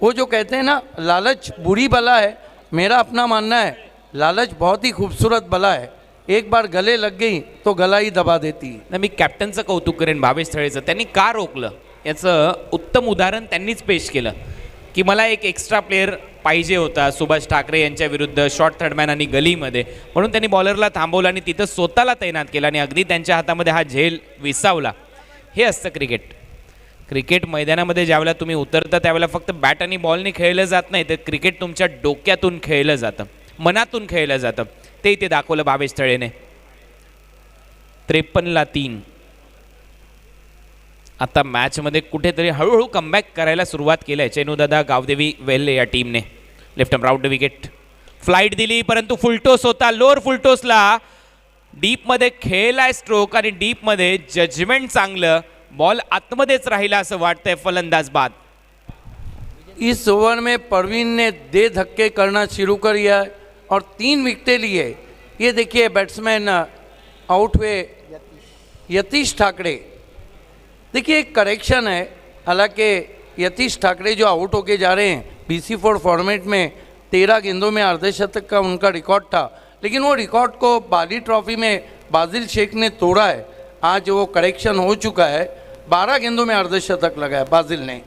वो जो कहते हैं ना, लालच बुरी बला है. मेरा अपना मानना है लालच बहुत ही खूबसूरत बला है. एक बार गले लग गई तो गला ही दबा देती. ना, मी कॅप्टनचं कौतुक करेन भावेश स्थळेचं. त्यांनी का रोखलं याचं उत्तम उदाहरण त्यांनीच पेश केलं की मला एक एक्स्ट्रा प्लेअर पाहिजे होता सुभाष ठाकरे यांच्या विरुद्ध शॉर्ट थर्डमॅन आणि गलीमध्ये, म्हणून त्यांनी बॉलरला थांबवलं आणि तिथं स्वतःला तैनात केला आणि अगदी त्यांच्या हातामध्ये हा झेल विसावला. हे असतं क्रिकेट. क्रिकेट मैदानामध्ये ज्यावेळेला तुम्ही उतरता त्यावेळेला फक्त बॅट आणि बॉलने खेळलं जात नाही, तर क्रिकेट तुमच्या डोक्यातून खेळलं जातं, मनातून खेळलं जातं. ते इथे दाखवलं भावेश स्थळेने. 53-3. आता मॅचमध्ये कुठेतरी हळूहळू कमबॅक करायला सुरुवात केली आहे चेनूदादा गावदेवी वेल्ले या टीमने. Left arm round wicket. Flight दिली परंतु फुलटोस होता. लोअर फुलटोसला डीपमध्ये खेळलाय स्ट्रोक आणि डीपमध्ये जजमेंट चांगलं. बॉल आतमध्येच राहिला असं वाटतंय फलंदाज बाद. इस ओवर में परवीन ने दे धक्के करना शुरू कर दिया और 3 विकेटें लिए. ये देखिए बैट्समैन आउट हुए यतीश ठाकरे. देखिए एक करेक्शन है, हालांकि यतीश ठाकरे जो आउट होके जा रहे हैं BC4 फॉर्मेट में 13 गेंदों में अर्धशतक का उनका रिकॉर्ड था, लेकिन वो रिकॉर्ड को बाली ट्रॉफी में बाजिल शेख ने तोड़ा है. आज वो करेक्शन हो चुका है. 12 गेंदों में अर्धशतक लगाया बाजिल ने.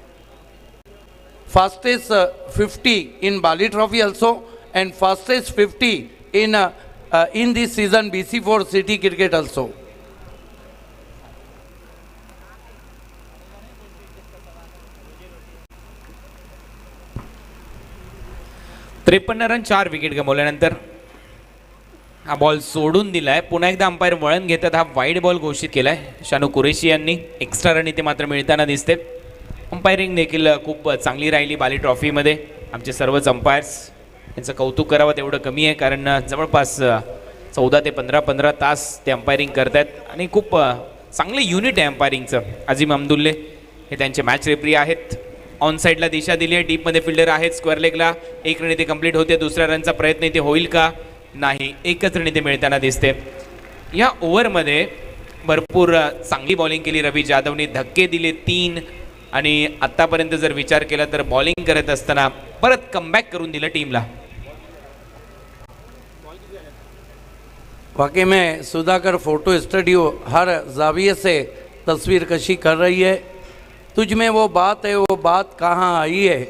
Fastest 50 in Bali trophy also and fastest 50 in this season BC4 City Cricket also. त्रेपन्न रन, 4 विकेट गमावल्यानंतर हा बॉल सोडून दिलाय. पुन्हा एकदा अंपायर वळण घेतात. हा वाईड बॉल घोषित केलाय शानू कुरेशी यांनी. एक्स्ट्रा रन इथे मात्र मिळताना दिसते. अंपायरिंग देखील खूप चांगली राहिली बाली ट्रॉफीमध्ये. आमचे सर्वच अंपायर्स यांचं कौतुक करावं तेवढं कमी आहे, कारण जवळपास 14 ते 15 तास ते अंपायरिंग करत आहेत आणि खूप चांगले युनिट आहे अंपायरिंगचं. अजीम अमदुल्ले हे त्यांचे मॅच रेफरी आहेत. ऑन साईडला दिशा दिली आहे. डीपमध्ये फिल्डर आहेत. स्क्वेअर लेगला 1 रन इथे कंप्लीट होते. दुसऱ्या रनचा प्रयत्न इथे होईल का? नाही, 1च रन इथे मिळताना दिसते. या ओव्हरमध्ये भरपूर चांगली बॉलिंग केली रवी जाधवने. धक्के दिले 3 आणि आत्तापर्यंत जर विचार केला तर बॉलिंग करत असताना परत कमबॅक करून दिलं टीमला. वाकई में सुधाकर फोटो स्टूडियो हर जाविये से तस्वीर कशी कर रही है. तुझ में वो बात है, वो बात कहाँ आई है?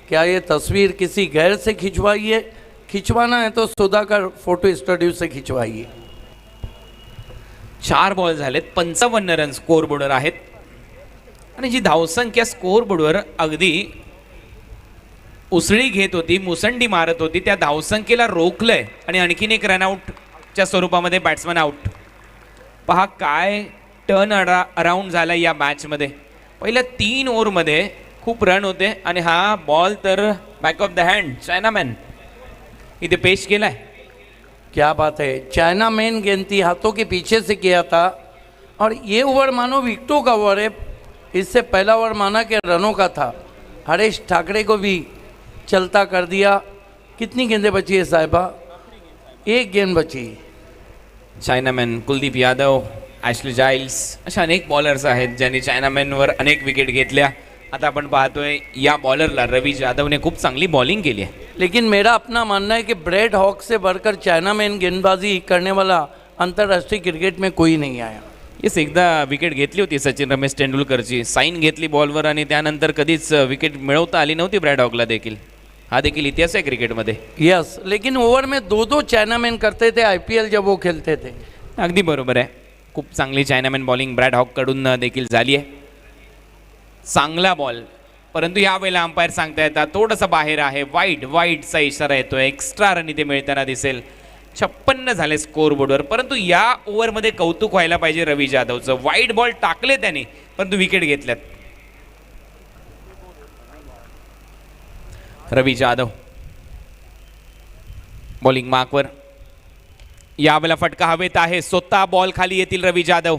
क्या ये तस्वीर किसी गैर से खिंचवाई है? खिंचवाना है तो सुधाकर फोटो स्टूडियो से खिंचवाइए. 4 बॉल झालेत. 55 रन स्कोर बोर्डवर आहेत आणि जी धावसंख्या स्कोर बोर्डवर अगदी उसळी घेत होती, मुसंडी मारत होती, त्या धावसंख्येला रोखलंय आणि आणखीन एक रनआउटच्या स्वरूपामध्ये बॅट्समन आउट. पहा काय टर्न अराउंड झाला या मॅचमध्ये. पहिल्या 3 ओव्हरमध्ये खूप रन होते आणि हा बॉल तर back of the hand chinaman इथे पेश केलाय. क्या बात है, चाइना मैन गेंद थी, हाथों के पीछे से किया था और ये ओवर मानो विकेटों का ओवर है. इससे पहला ओवर माना कि रनों का था. हरीश ठाकरे को भी चलता कर दिया. कितनी गेंदें बची है साहिबा? एक गेंद बची. चायनामॅन, कुलदीप यादव, ॲशली जाइल्स अशा अनेक बॉलर्स आहेत ज्यांनी चायनामॅनवर अनेक विकेट घेतल्या. आता आपण पाहतोय या बॉलरला रवी जाधवने खूप चांगली बॉलिंग केली आहे. लेकिन मेरा अपना मानना है कि ब्रेड हॉक से बढ़कर चाइना मैन गेंदबाजी करने वाला अंतर्राष्ट्रीय क्रिकेट में कोई नहीं आया. येस, एकदा विकेट घेतली होती सचिन रमेश तेंडुलकरची, साईन घेतली बॉलवर आणि त्यानंतर कधीच विकेट मिळवता आली नव्हती ब्रॅड हॉकला देखील. हा देखील इतिहास आहे क्रिकेटमध्ये. यस, लेकिन ओवर में दो चाइनामैन करते थे IPL जब वो खेलते थे. अगदी बरोबर आहे. खूप चांगली चायनामॅन बॉलिंग ब्रॅड हॉककडून देखील झाली आहे. चांगला बॉल, परंतु यावेळेला अंपायर सांगता येतात थोडंसं बाहेर आहे. वाईटचा इशारा येतोय. एक्स्ट्रा रन इथे मिळताना दिसेल. 56 झाले स्कोर बोर्डवर. परंतु या ओव्हरमध्ये कौतुक व्हायला पाहिजे रवी जाधवचं. वाईट बॉल टाकले त्याने परंतु विकेट घेतल्यात. रवी जाधव बॉलिंग मार्कवर. यावेळेला फटका हवेत आहे. स्वतः बॉल खाली येतील रवी जाधव.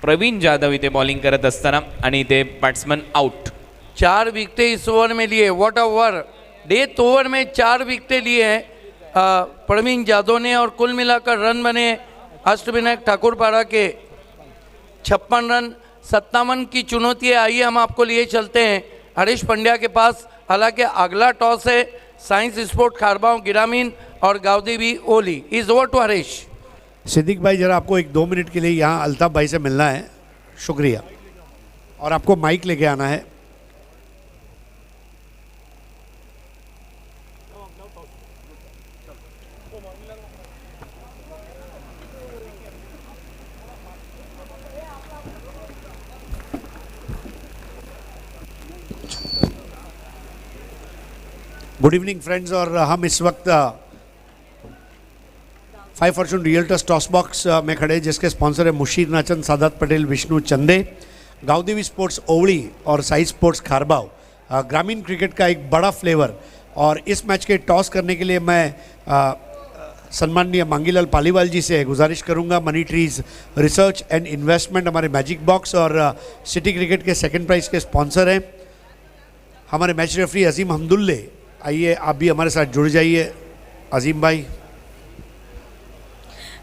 प्रवीण जाधव इथे बॉलिंग करत असताना आणि इथे बॅट्समन आउट. 4 विकेटें इस ओवर में लिए. What a over. Death over में 4 विकेटें लिए हैं प्रवीण जाधव ने और कुल मिलाकर रन बने अष्टविनायक ठाकुरपाड़ा के 56 रन. 57 की चुनौती है. आइए हम आपको लिए चलते हैं हरीश पंड्या के पास. हालांकि अगला टॉस है साइंस स्पोर्ट खारबाव ग्रामीण और गावदेवी ओली. Is over to Harish. Siddique भाई, जरा आपको 1-2 मिनट के लिए यहाँ अल्ताफ भाई से मिलना है. शुक्रिया. और आपको माइक लेके आना है. Good evening friends. और हम इस वक्त 5 फॉर्चून रियल्टर्स टॉस बॉक्स में खड़े, जिसके स्पॉन्सर है मुशीर नाचन, सादात पटेल, विष्णु चंदे, गावदेवी स्पोर्ट्स ओवली और साई स्पोर्ट्स खारबाव. ग्रामीण क्रिकेट का एक बड़ा फ्लेवर. और इस मैच के टॉस करने के लिए मैं सम्माननीय मांगीलाल पालीवाल जी से गुजारिश करूंगा. मनी ट्रीज रिसर्च एंड इन्वेस्टमेंट हमारे मैजिक बॉक्स और सिटी क्रिकेट के सेकंड प्राइज के स्पॉन्सर हैं. हमारे मैच रेफरी अजीम हमदुल्ले, आइए आप भी हमारे साथ जुड़ जाइए. अजीम भाई.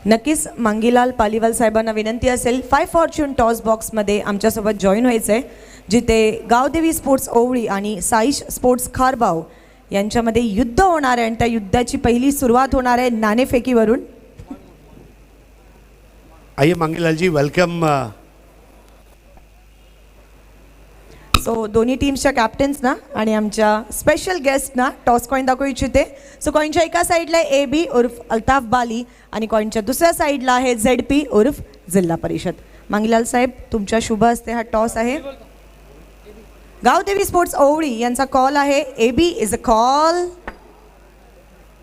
नक्कीच मांगीलाल पालीवाल साहेबांना विनंती असेल 5 फॉर्च्यून टॉस बॉक्समध्ये आमच्यासोबत जॉईन व्हायचं आहे, जिथे गावदेवी स्पोर्ट्स ओवळी आणि साईश स्पोर्ट्स खारबाव यांच्यामध्ये युद्ध होणार आहे आणि त्या युद्धाची पहिली सुरुवात होणार आहे नाणेफेकीवरून. आइए मांगीलाल जी, वेलकम. सो दोन्ही टीम्सच्या कॅप्टन्सना आणि आमच्या स्पेशल गेस्टना टॉस कॉईन दाखवू इच्छिते. सो कॉईनच्या एका साईडला AB उर्फ अल्ताफ बाली आणि कॉईनच्या दुसऱ्या साईडला आहे ZP उर्फ जिल्हा परिषद. मांगीलाल साहेब, तुमच्या शुभ हस्ते हा टॉस आहे. गावदेवी स्पोर्ट्स ओवळी यांचा कॉल आहे. AB is a call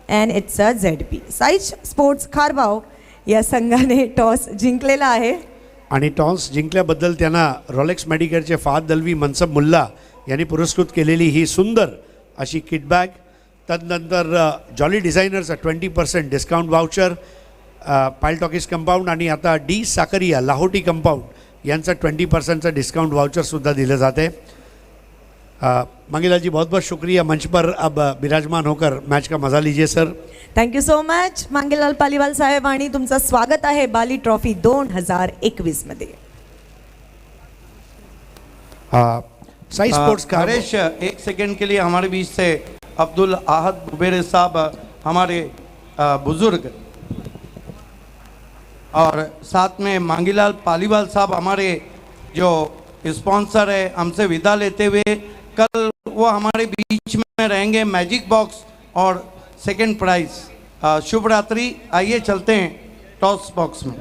and it's a ZP. साईज स्पोर्ट्स खारबाव या संघाने टॉस जिंकलेला आहे आणि टॉस जिंकल्याबद्दल त्यांना रॉलेक्स मेडिकेअरचे फाद दलवी मनसब मुल्ला यांनी पुरस्कृत केलेली ही सुंदर अशी किटबॅग. तदनंतर jolly designers 20% discount voucher, Payal talkies compound आणि आता डी साकरिया लाहोटी कंपाऊंड यांचं 20% डिस्काउंट वाउचरसुद्धा दिलं जाते. मंगीलाल जी, बहुत बहुत शुक्रिया. मंच पर अब विराजमान होकर मैच का मजा लीजिए sir. Thank you so much Mangilal Paliwal साहेब आणि तुमचं स्वागत आहे बाली ट्रॉफी 2021 मध्ये. साई स्पोर्ट्स का हरीश, एक सेकंड के लिए हमारे बीच से अब्दुल आहद बुबेरे साहब, हमारे बुजुर्ग, और साथ में मांगीलाल पालीवाल साहब हमारे जो स्पॉन्सर है, हमसे विदा लेते हुए. कल वो हमारे बीच में रहेंगे. मैजिक बॉक्स और सेकंड प्राइज. शुभ रात्रि. आइए चलते हैं टॉस बॉक्स में.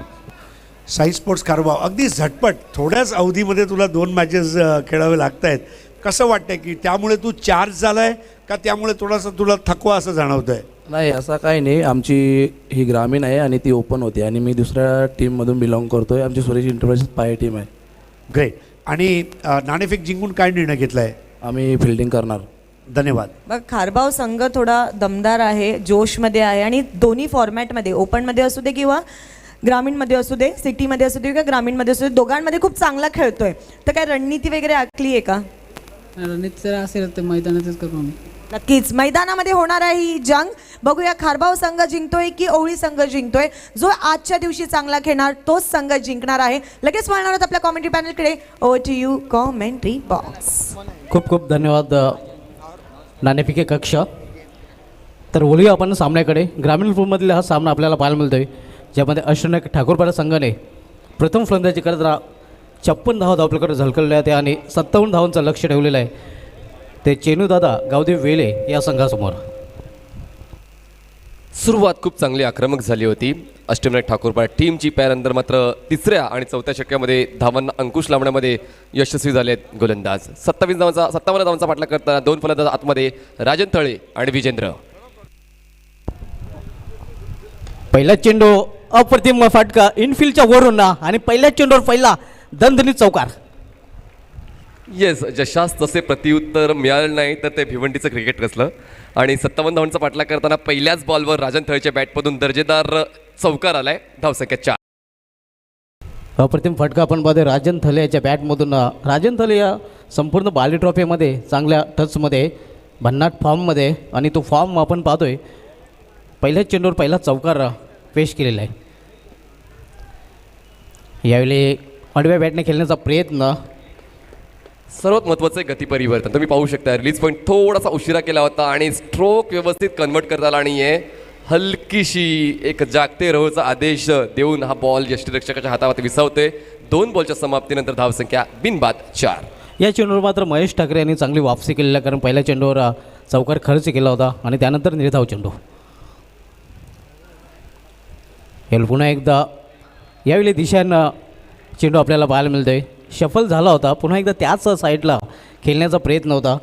साई स्पोर्ट्स खारबाव, अगदी झटपट थोड्याच अवधीमध्ये तुला 2 मॅचेस खेळावे लागत आहेत. कसं वाटतंय की त्यामुळे तू चार्ज झालाय का त्यामुळे थोडासा तुला थकवा असं जाणवतंय? नाही असं काही नाही, आमची ही ग्रामीण आहे आणि ती ओपन होती आणि मी दुसऱ्या टीममधून बिलॉंग करतो आहे. आमची सुरेश इंटरप्राइजेस पाय टीम आहे. ग्रेट. आणि नाणेफेक जिंकून काय निर्णय घेतला आहे? आम्ही फिल्डिंग करणार. धन्यवाद. बघ, खारबाव संघ थोडा दमदार आहे, जोशमध्ये आहे आणि दोन्ही फॉर्मॅटमध्ये, ओपनमध्ये असू दे किंवा ग्रामीणमध्ये असू दे, सिटीमध्ये असू दे किंवा ग्रामीणमध्ये असू दे, दोघांमध्ये खूप चांगला खेळतोय. तर काय रणनीती वगैरे आखली आहे का? रणनीती जर असेल तर मैदानातच करू आम्ही. नक्कीच मैदानामध्ये होणार आहे ही जंग. बघूया खारबाव संघ जिंकतोय की ओवळी संघ जिंकतोय. जो आजच्या दिवशी चांगला खेळणार तोच संघ जिंकणार आहे. लगेच वळणार आहोत आपल्या कॉमेंट्री पॅनलकडे. Over to you commentary box. खूप खूप धन्यवाद नाणेफेक कक्ष. तर बोलूया आपण सामन्याकडे. ग्रामीण फुटबॉलमधला हा सामना आपल्याला पाहायला मिळतोय, ज्यामध्ये अष्टनायक ठाकूरपाडा संघाने प्रथम फलंदाजी करत 56 धावा धावपलकडे झलकलेल्या त्या आणि 57 धावांचं लक्ष ठेवलेलं आहे ते चेनूदादा गावदेव वेले या संघासमोर. सुरुवात खूप चांगली आक्रमक झाली होती अष्टविनायक ठाकूरपाडा टीमची. त्यानंतर मात्र तिसऱ्या आणि चौथ्या षटकामध्ये धावांना अंकुश लावण्यामध्ये यशस्वी झालेत गोलंदाज. 57 धावांचा पाठलाग करताना 2 फलंदाज आतमध्ये राजन थळे आणि विजेंद्र. पहिला चेंडू अप्रतिम फाटका इनफिल्डच्या वरून आणि पहिल्या चेंडूवर पहिला दणदणीत चौकार. येस, जशास तसे प्रत्युत्तर मिळालं नाही तर ते भिवंडीचं क्रिकेट रचलं आणि 57 धावांचा पाठलाग करताना पहिल्याच बॉलवर राजन थळेच्या बॅटमधून दर्जेदार चौकार आलाय. धावसंख्या 4. अप्रतिम फटका आपण पाहतोय राजन थले याच्या बॅटमधून. राजन थले या संपूर्ण बाली ट्रॉफीमध्ये चांगल्या टचमध्ये, भन्नाट फॉर्ममध्ये आणि तो फॉर्म आपण पाहतोय पहिल्याच चेंडूवर पहिला चौकार पेश केलेला आहे. यावेळी आडव्या बॅटने खेळण्याचा प्रयत्न. सर्वात महत्त्वाचं आहे गती परिवर्तन. तुम्ही पाहू शकता रिलीज पॉईंट थोडासा उशिरा केला होता आणि स्ट्रोक व्यवस्थित कन्वर्ट करता आला नाही आहे. हलकीशी एक जागते रहोचा आदेश देऊन हा बॉल यष्टीरक्षकाच्या हातावर विसावतोय. 2 बॉलच्या समाप्तीनंतर धावसंख्या बिनबाद 4. या चेंडूवर मात्र महेश ठाकरे यांनी चांगली वापसी केलेली आहे, कारण पहिल्या चेंडूवर चौकार खर्च केला होता आणि त्यानंतर निर्धाव चेंडू. याला पुन्हा एकदा यावेळी दिशानं चेंडू आपल्याला पाहायला मिळतोय. शफल झाला होता, पुन्हा एकदा त्याच साईडला खेळण्याचा प्रयत्न होता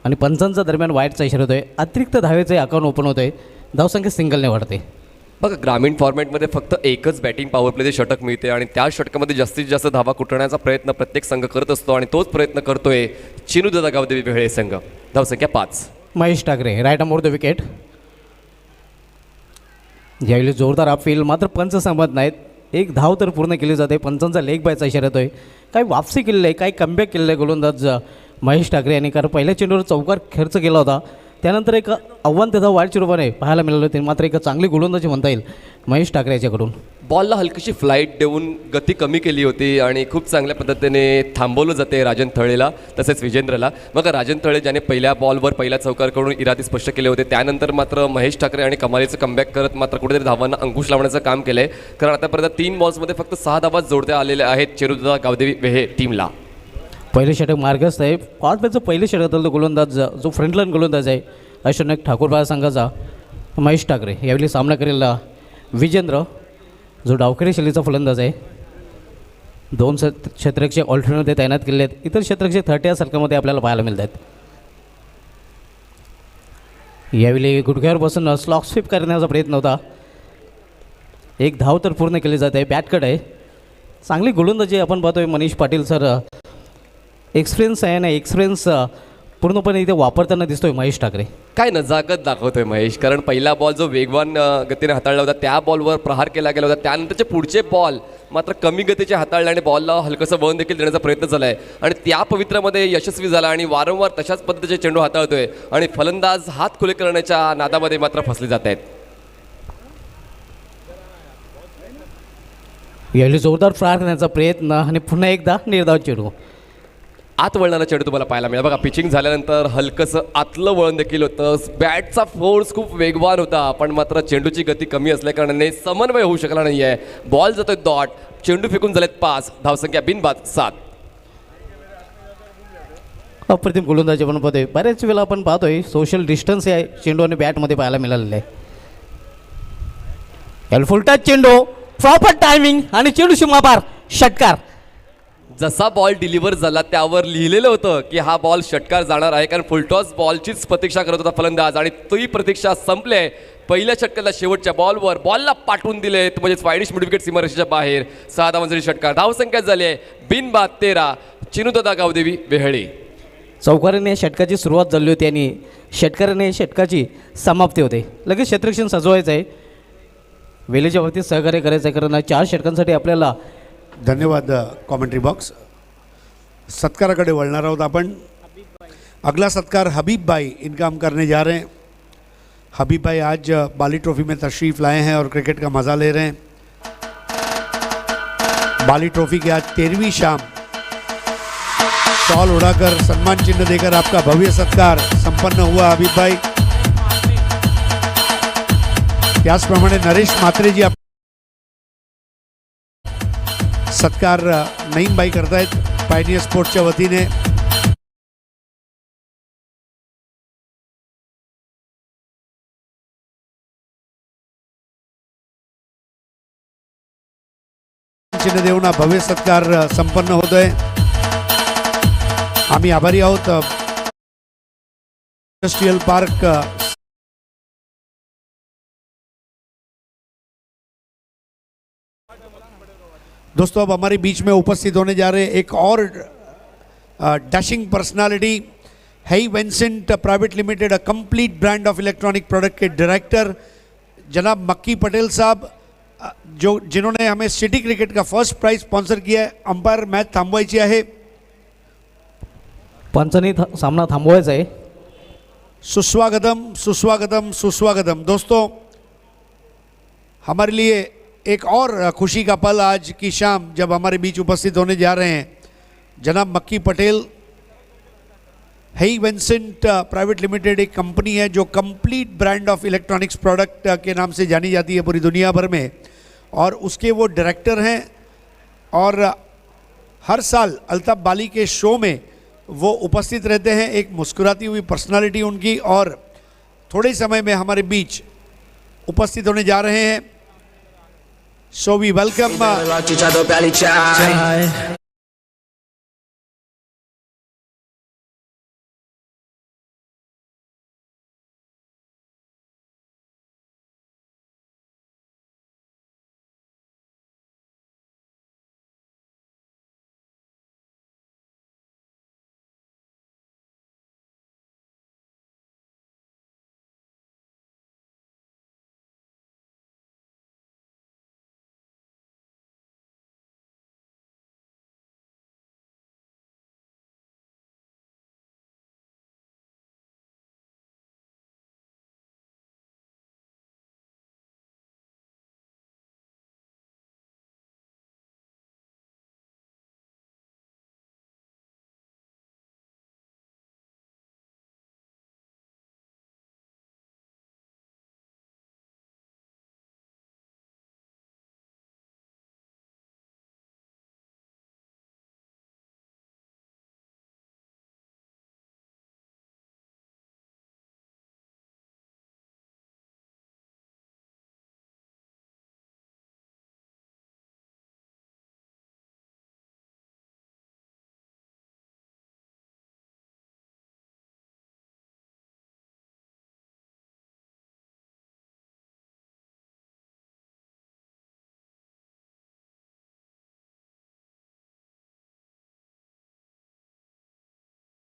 आणि पंचांचा दरम्यान वाईटचा इशारा होतोय. अतिरिक्त धावेचे अकाउंट ओपन होतोय. धावसंख्या सिंगलने वाढते. बघा, ग्रामीण फॉर्मॅटमध्ये फक्त एकच बॅटिंग पॉवर प्लेचे षटक मिळते आणि त्या षटकामध्ये जास्तीत जास्त धावा कुटण्याचा प्रयत्न प्रत्येक संघ करत असतो आणि तोच प्रयत्न करतोय चिनूदादा गावदेवी वेहळे संघ. धावसंख्या 5. Mahesh Thackeray right arm over the wicket. ज्यावेळी जोरदार अपफील, मात्र पंच संमत नाहीत. एक धाव तर पूर्ण केली जाते. पंचांचा लेग बायचा इशारा येतोय. काही वापसी केलेलं आहे, काही कमबॅक केलेलं आहे गोलंदाज महेश ठाकरे यांनी, कारण पहिल्या चेंडूवर चौकार खर्च केला होता. त्यानंतर एक आव्हान त्याचा वाईटच्या रूपाने पाहायला मिळालं होते, मात्र एक चांगली गोलंदाजी म्हणता येईल महेश ठाकरे याच्याकडून. बॉलला हलकीशी फ्लाईट देऊन गती कमी केली होती आणि खूप चांगल्या पद्धतीने थांबवलं जाते राजन थळेला तसेच विजेंद्रला. मग राजन थळे ज्याने पहिल्या बॉलवर पहिला चौकार करून इरादे स्पष्ट केले होते, त्यानंतर मात्र महेश ठाकरे आणि कमालीचं कमबॅक करत मात्र कुठेतरी धावांना अंकुश लावण्याचं काम केलं आहे. कारण आतापर्यंत 3 बॉल्समध्ये फक्त 6 धावा जोडत्या आलेल्या आहेत चेरुदादा गावदेवी वेहे टीमला. पहिलं षटक मार्गस्थ आहे. पाच बॅटचं पहिलं षटकातलं गोलंदाज जो फ्रंटलाईन गोलंदाज आहे अष्टनायक ठाकूरपाडा संघाचा महेश ठाकरे. यावेळी सामना करेल विजेंद्र जो डावखेडी शैलीचा फलंदाज आहे. 2 क्षेत्ररक्षक ऑल्टरनेट तैनात केलेले आहेत. इतर क्षेत्ररक्षक 30 या सरकारमध्ये आपल्याला पाहायला मिळत आहेत. यावेळी गुडघ्यावर बसून स्लॉक स्वीप करण्याचा प्रयत्न होता. एक धाव तर पूर्ण केली जाते. बॅटकड आहे. चांगली गोलंदाजी आपण पाहतोय मनीष पाटील सर. एक्सपिरियन्स आहे ना, एक्सपिरियन्स पूर्णपणे इथे वापरताना दिसतोय महेश ठाकरे. काय नजाकत दाखवतोय महेश, कारण पहिला बॉल जो वेगवान गतीने हाताळला होता त्या बॉलवर प्रहार केला गेला होता. त्यानंतरचे पुढचे बॉल मात्र कमी गतीचे हाताळले आणि बॉलला हलकंसं वळण देखील देण्याचा प्रयत्न झाला आहे आणि त्या पवित्रामध्ये यशस्वी झाला आणि वारंवार तशाच पद्धतीचे चेंडू हाताळतोय आणि फलंदाज हात खुले करण्याच्या नादामध्ये मात्र फसले जात आहेत. यावेळी जोरदार प्रहार करण्याचा प्रयत्न आणि पुन्हा एकदा निर्धाव चेंडू. आत वळणारा चेंडू तुम्हाला पाहायला मिळेल. बघा, पिचिंग झाल्यानंतर हलकंसं आतलं वळण देखील होतं. बॅटचा फोर्स खूप वेगवान होता, पण मात्र चेंडूची गती कमी असल्याकारणाने समन्वय होऊ शकला नाही आहे. बॉल जातोय डॉट. चेंडू फेकून झालेत 5. धावसंख्या बिनबाद 7. अप्रतिम गोलंदाजी आपण पाहतोय. बऱ्याच वेळेला आपण पाहतोय सोशल डिस्टन्स या चेंडू आणि बॅटमध्ये पाहायला मिळालेलं आहे. याला फुलटच चेंडू, प्रॉपर टायमिंग आणि चेंडू सीमापार षटकार. जसा बॉल डिलिव्हर झाला त्यावर लिहिलेलं होतं की हा बॉल षटकार जाणार आहे, कारण फुलटॉस बॉलचीच प्रतीक्षा करत होता फलंदाज आणि ती प्रतीक्षा संपली आहे. पहिल्या षटकाला शेवटच्या बॉलवर बॉलला पाठवून दिले, म्हणजेच वाईडिश मिडविकेट सीमारेषेच्या बाहेर 6 धावांसाठी षटकार. धावसंख्या झाली आहे बिनबाद 13. चिनुदादा गावदेवी वेहळे. चौकारीने षटकाची सुरुवात झाली होती आणि षटकाराने षटकाची समाप्ती होते. लगेच क्षेत्ररक्षण सजवायचं आहे, वेळेच्या बाबतीत सहकार्य करायचं आहे, कारण 4 षटकांसाठी आपल्याला. धन्यवाद कॉमेंट्री बॉक्स. सत्काराकडे वळणार आहोत आपण. अगला सत्कार हबीब भाई इनका हम करने जा रहे हैं. हबीब भाई आज बाली ट्रॉफी में तशरीफ़ लाए हैं और क्रिकेट का मज़ा ले रहे हैं. बाली ट्रॉफी की आज 13वीं शाम शॉल उड़ाकर सम्मान चिन्ह देकर आपका भव्य सत्कार संपन्न हुआ हबीब भाई. त्याचप्रमाणे नरेश म्हात्रे जी सत्कार नईम भाई करतायत पायनियर स्पोर्ट्सच्या वतीने. चिन्ह देऊन हा भव्य सत्कार संपन्न होतोय. आम्ही आभारी आहोत इंडस्ट्रियल पार्क दोस्तों. अब हमारे बीच में उपस्थित होने जा रहे एक और डैशिंग पर्सनालिटी, हेई Vincent private limited, a complete brand of electronic product K director जनाब मक्की पटेल साहब, जिन्होंने हमें सिटी क्रिकेट का फर्स्ट प्राइज स्पॉन्सर किया है. अंपायर मैच थांबवायची आहे. पंचांनी सामना थांबवायचा आहे. सुस्वागतम सुस्वागतम सुस्वागतम. दोस्तों, हमारे लिए एक और खुशी का पल आज की शाम जब हमारे बीच उपस्थित होने जा रहे हैं जनाब मक्की पटेल. हेई वेंसेंट प्राइवेट लिमिटेड एक कंपनी है जो complete brand of electronics product के नाम से जानी जाती है पूरी दुनिया भर में, और उसके वो डायरेक्टर हैं. और हर साल अल्ताफ बाली के शो में वो उपस्थित रहते हैं. एक मुस्कुराती हुई पर्सनालिटी उनकी, और थोड़े समय में हमारे बीच उपस्थित होने जा रहे हैं. सो वी वेलकम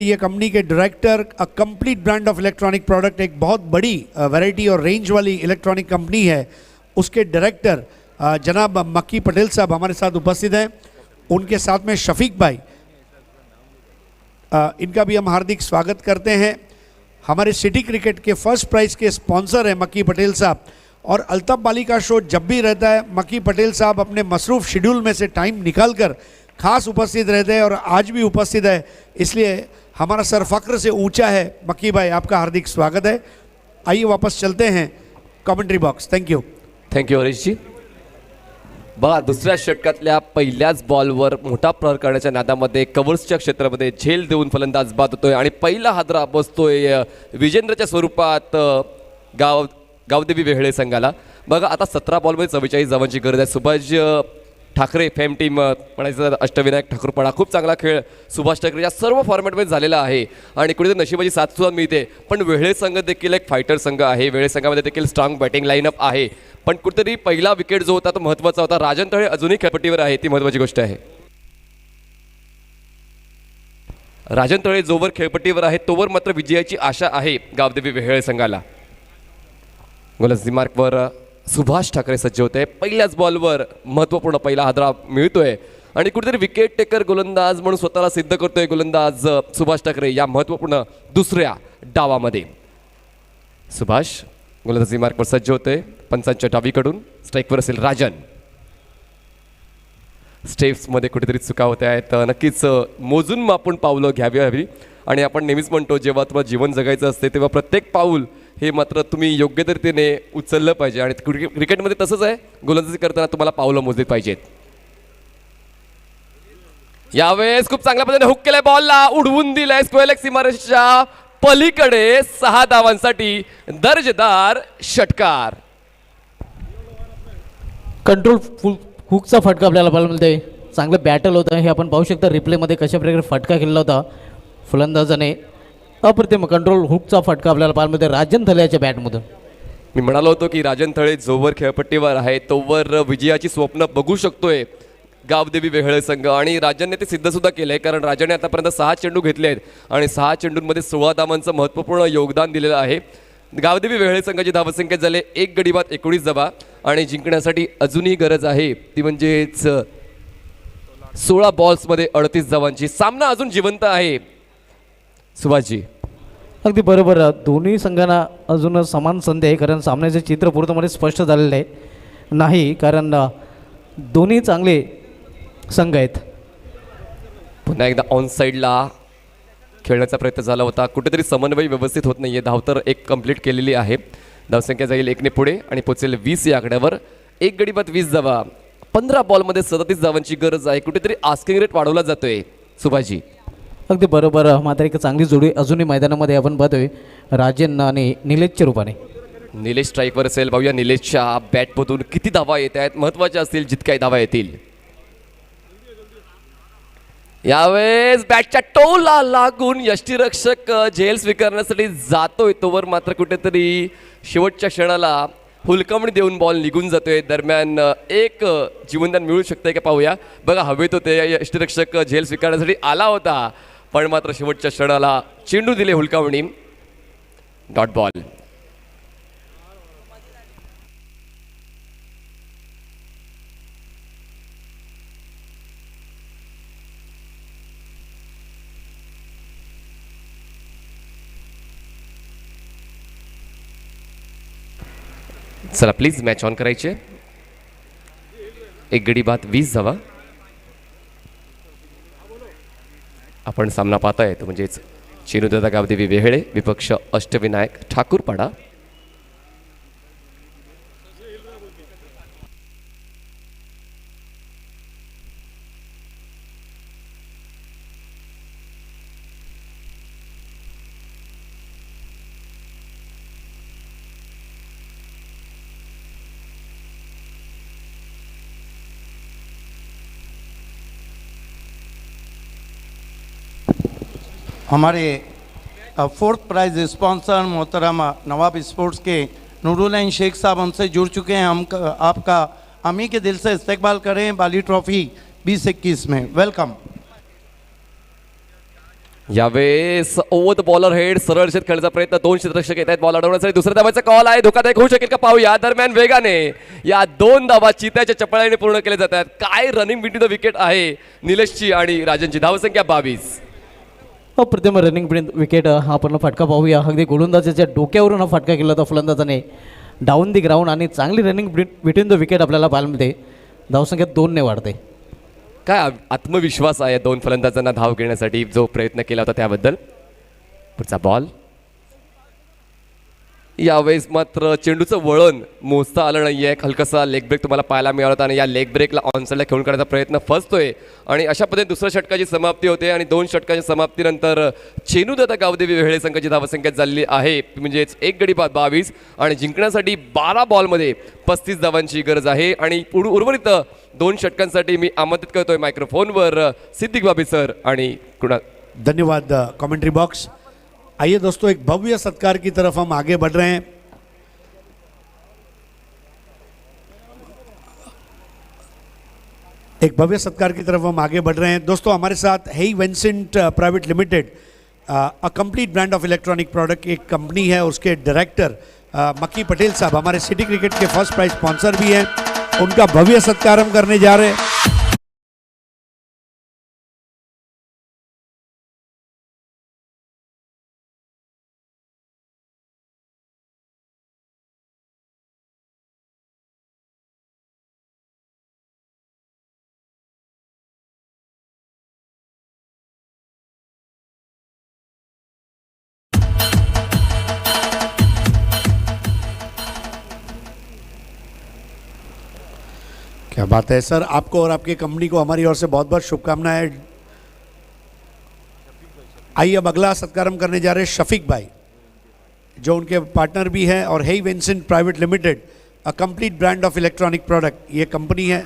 ये company K director, a complete brand of electronic product, एक बहुत बड़ी वैरायटी और रेंज वाली इलेक्ट्रॉनिक कंपनी है, उसके डायरेक्टर जनाब मक्की पटेल साहब हमारे साथ उपस्थित हैं. उनके साथ में शफीक भाई, इनका भी हम हार्दिक स्वागत करते हैं. हमारे सिटी क्रिकेट के फर्स्ट प्राइज़ के स्पॉन्सर हैं मक्की पटेल साहब, और अल्ताफ बाली का शो जब भी रहता है मक्की पटेल साहब अपने मसरूफ़ शेड्यूल में से टाइम निकाल कर खास उपस्थित रहते हैं, और आज भी उपस्थित है. इसलिए हमारा सर फक्र से ऊंचा है. मक्की भाई, आपका हार्दिक स्वागत है. आइए वापस चलते हैं कमेंट्री बॉक्स. थँक्यू. थँक्यू हरीशजी. बघा, दुसऱ्या षटकातल्या पहिल्याच बॉलवर मोठा प्रहार करण्याच्या नादामध्ये कव्हर्सच्या क्षेत्रामध्ये झेल देऊन फलंदाज बाद होतोय आणि पहिला हादरा बसतोय विजेंद्रच्या स्वरूपात गावदेवी वेहळे संघाला. बघा, आता 17 बॉलमध्ये 44 धावांची गरज आहे. सुभाष ठाकरे फेम टीम म्हणायचं अष्टविनायक ठाकूरपाडा खूप चांगला खेळ सुभाष ठाकरे या सर्व फॉर्मॅटमध्ये झालेला आहे आणि कुठेतरी नशिबाची साथ सुद्धा मिळते. पण वेळे संघ देखील एक फायटर संघ आहे. वेळे संघामध्ये देखील स्ट्रॉंग बॅटिंग लाईनअप आहे. पण कुठेतरी पहिला विकेट जो होता तो महत्त्वाचा होता. राजन तळे अजूनही खेळपट्टीवर आहे, ती महत्त्वाची गोष्ट आहे. राजन तळे जोवर खेळपट्टीवर आहे तोवर मात्र विजयाची आशा आहे गावदेवी वेहेळे संघाला. गोलंदाजी मार्कवर सुभाष ठाकरे सज्ज होते. पहिल्याच बॉलवर महत्त्वपूर्ण पहिला हादरा मिळतोय आणि कुठेतरी विकेट टेकर गोलंदाज म्हणून स्वतःला सिद्ध करतोय गोलंदाज सुभाष ठाकरे या महत्त्वपूर्ण दुसऱ्या डावामध्ये. सुभाष गोलंदाजी मार्कवर सज्ज होते. पंचांच्या डावीकडून स्ट्राईकवर असेल राजन. स्टेप्समध्ये कुठेतरी चुका होत्या आहेत. नक्कीच मोजून मापून पावलं घ्यावी हवी आणि आपण नेहमीच म्हणतो जेव्हा तुम्हाला जीवन जगायचं असते तेव्हा प्रत्येक पाऊल हे मात्र तुम्ही योग्य रीतीने उचललं पाहिजे आणि क्रिकेटमध्ये तसंच आहे. गोलंदाजी करताना तुम्हाला पावलं मोजली पाहिजेत. यावेळेस खूप चांगल्या पद्धतीने हुक केलाय, बॉलला उडवून दिलाय स्क्वेअर लेग सीमारेषेच्या पलीकडे. 6 धावांसाठी दर्जेदार षटकार. कंट्रोल फुल हुकचा फटका आपल्याला पाहायला मिळतोय. चांगलं बॅटल होतं हे आपण पाहू शकता रिप्लेमध्ये कशा प्रकारे फटका केला होता फलंदाजाने. अप्रतिम कंट्रोल हुकचा फटका आपल्याला पाहायला मिळतोय राजन थलेच्या बॅटमधून. मी म्हणालो होतो की राजन थळे जोवर खेळपट्टीवर आहे तोवर विजयाची स्वप्न बघू शकतोय गावदेवी वेहेळे संघ आणि राजनने ते सिद्ध सुद्धा केलं आहे. कारण राजाने आतापर्यंत 6 चेंडू घेतले आहेत आणि 6 चेंडूंमध्ये 16 धावांचं महत्त्वपूर्ण योगदान दिलेलं आहे. गावदेवी वेहेळे संघाची धावसंख्या झाले 1 गडी बाद 19 धावा आणि जिंकण्यासाठी अजूनही गरज आहे ती म्हणजेच 16 बॉल्समध्ये 38 धावांची. सामना अजून जिवंत आहे. सुभाषजी अगदी बरोबर. दोन्ही संघांना अजून समान संधी आहे कारण सामन्याचे चित्र पूर्णपणे स्पष्ट झालेलं आहे नाही कारण दोन्ही चांगले संघ आहेत. पुन्हा एकदा ऑन साईडला खेळण्याचा प्रयत्न झाला होता. कुठेतरी समन्वय व्यवस्थित होत नाही आहे. धाव तर एक कंप्लीट केलेली आहे. धावसंख्या जाईल 1ने पुढे आणि पोचेल 20 या आकड्यावर. 1 गडी बाद 20 धावा. 15 बॉलमध्ये 37 धावांची गरज आहे. कुठेतरी आस्किंग रेट वाढवला जातोय. सुभाषजी अगदी बरोबर. मात्र एक चांगली जोडी अजूनही मैदानामध्ये आपण पाहतोय राजन आणि निलेशच्या रूपाने. निलेश स्ट्राईकवर असेल. पाहूया निलेशच्या बॅटमधून किती धावा येत आहेत. महत्त्वाच्या असतील जितक्या धावा येतील. यावेळेस बॅटच्या टोला लागून यष्टीरक्षक झेल स्वीकारण्यासाठी जातोय तोवर मात्र कुठेतरी शेवटच्या क्षणाला हुलकावणी देऊन बॉल निघून जातोय. दरम्यान एक जीवनदान मिळू शकतंय का पाहूया. बघा हवेत होते यष्टीरक्षक झेल स्वीकारण्यासाठी आला होता पण मात्र शेवटच्या क्षणाला चेंडू दिले हुलकावणी. Dot ball. चला प्लीज मॅच ऑन करायचे. 1 गडी बाद 20 धावा. आपण सामना पाहताय तो म्हणजेच चिनुदादा गावदेवी वेहेळे विपक्ष अष्टविनायक ठाकूरपाडा. हमारे 4th प्राइज स्पॉन्सर मोहतरमा नवाब स्पोर्ट्स के नूरुलैन शेख साहब हमसे जुड़ चुके हैं. हम आपका हम ही के दिल से इस्तकबाल करें बाली ट्रॉफी 2021 में. वेलकम. यावेळेस ओव्हर द बॉलर हेड सरळ शेत खेळण्याचा प्रयत्न. 2 क्षेत्ररक्षक येत आहेत बॉल अडवण्यासाठी. दुसऱ्या धावाचा कॉल आहे. धोकादायक होऊ शकेल का पाहूया. दरम्यान वेगाने या 2 धावा चित्याच्या चपळाईने पूर्ण केल्या जातात. काय रनिंग बिटवीन द विकेट आहे निलेशची आणि राजनची. धावसंख्या 22. अप्रतिम रनिंग विकेट हा आपण फटका पाहूया. अगदी गोलंदाजाच्या डोक्यावरून हा फटका केला होता फलंदाजाने डाऊन दी ग्राउंड आणि चांगली रनिंग बिटवीन द विकेट आपल्याला पाहायला मिळते. धावसंख्या 2ने वाढते. काय आत्मविश्वास आहे 2 फलंदाजांना धाव घेण्यासाठी जो प्रयत्न केला होता त्याबद्दल. पुढचा बॉल यावेळेस मात्र चेंडूचं वळण मोजता आलं नाही आहे. हलकासा लेग ब्रेक तुम्हाला पाहायला मिळाला होता आणि या लेग ब्रेकला ऑनसाईडला खेळून काढण्याचा प्रयत्न फसतोय आणि अशा पद्धतीने दुसऱ्या षटकाची समाप्ती होते आणि 2 षटकाच्या समाप्तीनंतर चेनूदादा गावदेवी वेहळे संघाची धावसंख्या झालेली आहे म्हणजेच 1 गडी बाद 22 आणि जिंकण्यासाठी 12 बॉलमध्ये 35 धावांची गरज आहे. आणि उर्वरित 2 षटकांसाठी मी आमंत्रित करतोय मायक्रोफोनवर सिद्दीक बाबी सर आणि कुणाल. धन्यवाद कमेंट्री बॉक्स. आइए दोस्तों, एक भव्य सत्कार की तरफ हम आगे बढ़ रहे हैं. एक भव्य सत्कार की तरफ हम आगे बढ़ रहे हैं. दोस्तों हमारे साथ हेई Vincent private limited, a complete brand of electronic product एक कंपनी है, उसके डायरेक्टर मक्की पटेल साहब हमारे सिटी क्रिकेट के फर्स्ट प्राइज स्पॉन्सर भी हैं. उनका भव्य सत्कार हम करने जा रहे हैं. क्या बात है सर, आपको और आपकी कंपनी को हमारी ओर से बहुत बहुत शुभकामनाएं. आइए अब अगला सत्कार हम करने जा रहे हैं शफीक भाई, जो उनके पार्टनर भी हैं और हेई Vincent private limited, a complete brand of electronic product ये कंपनी है.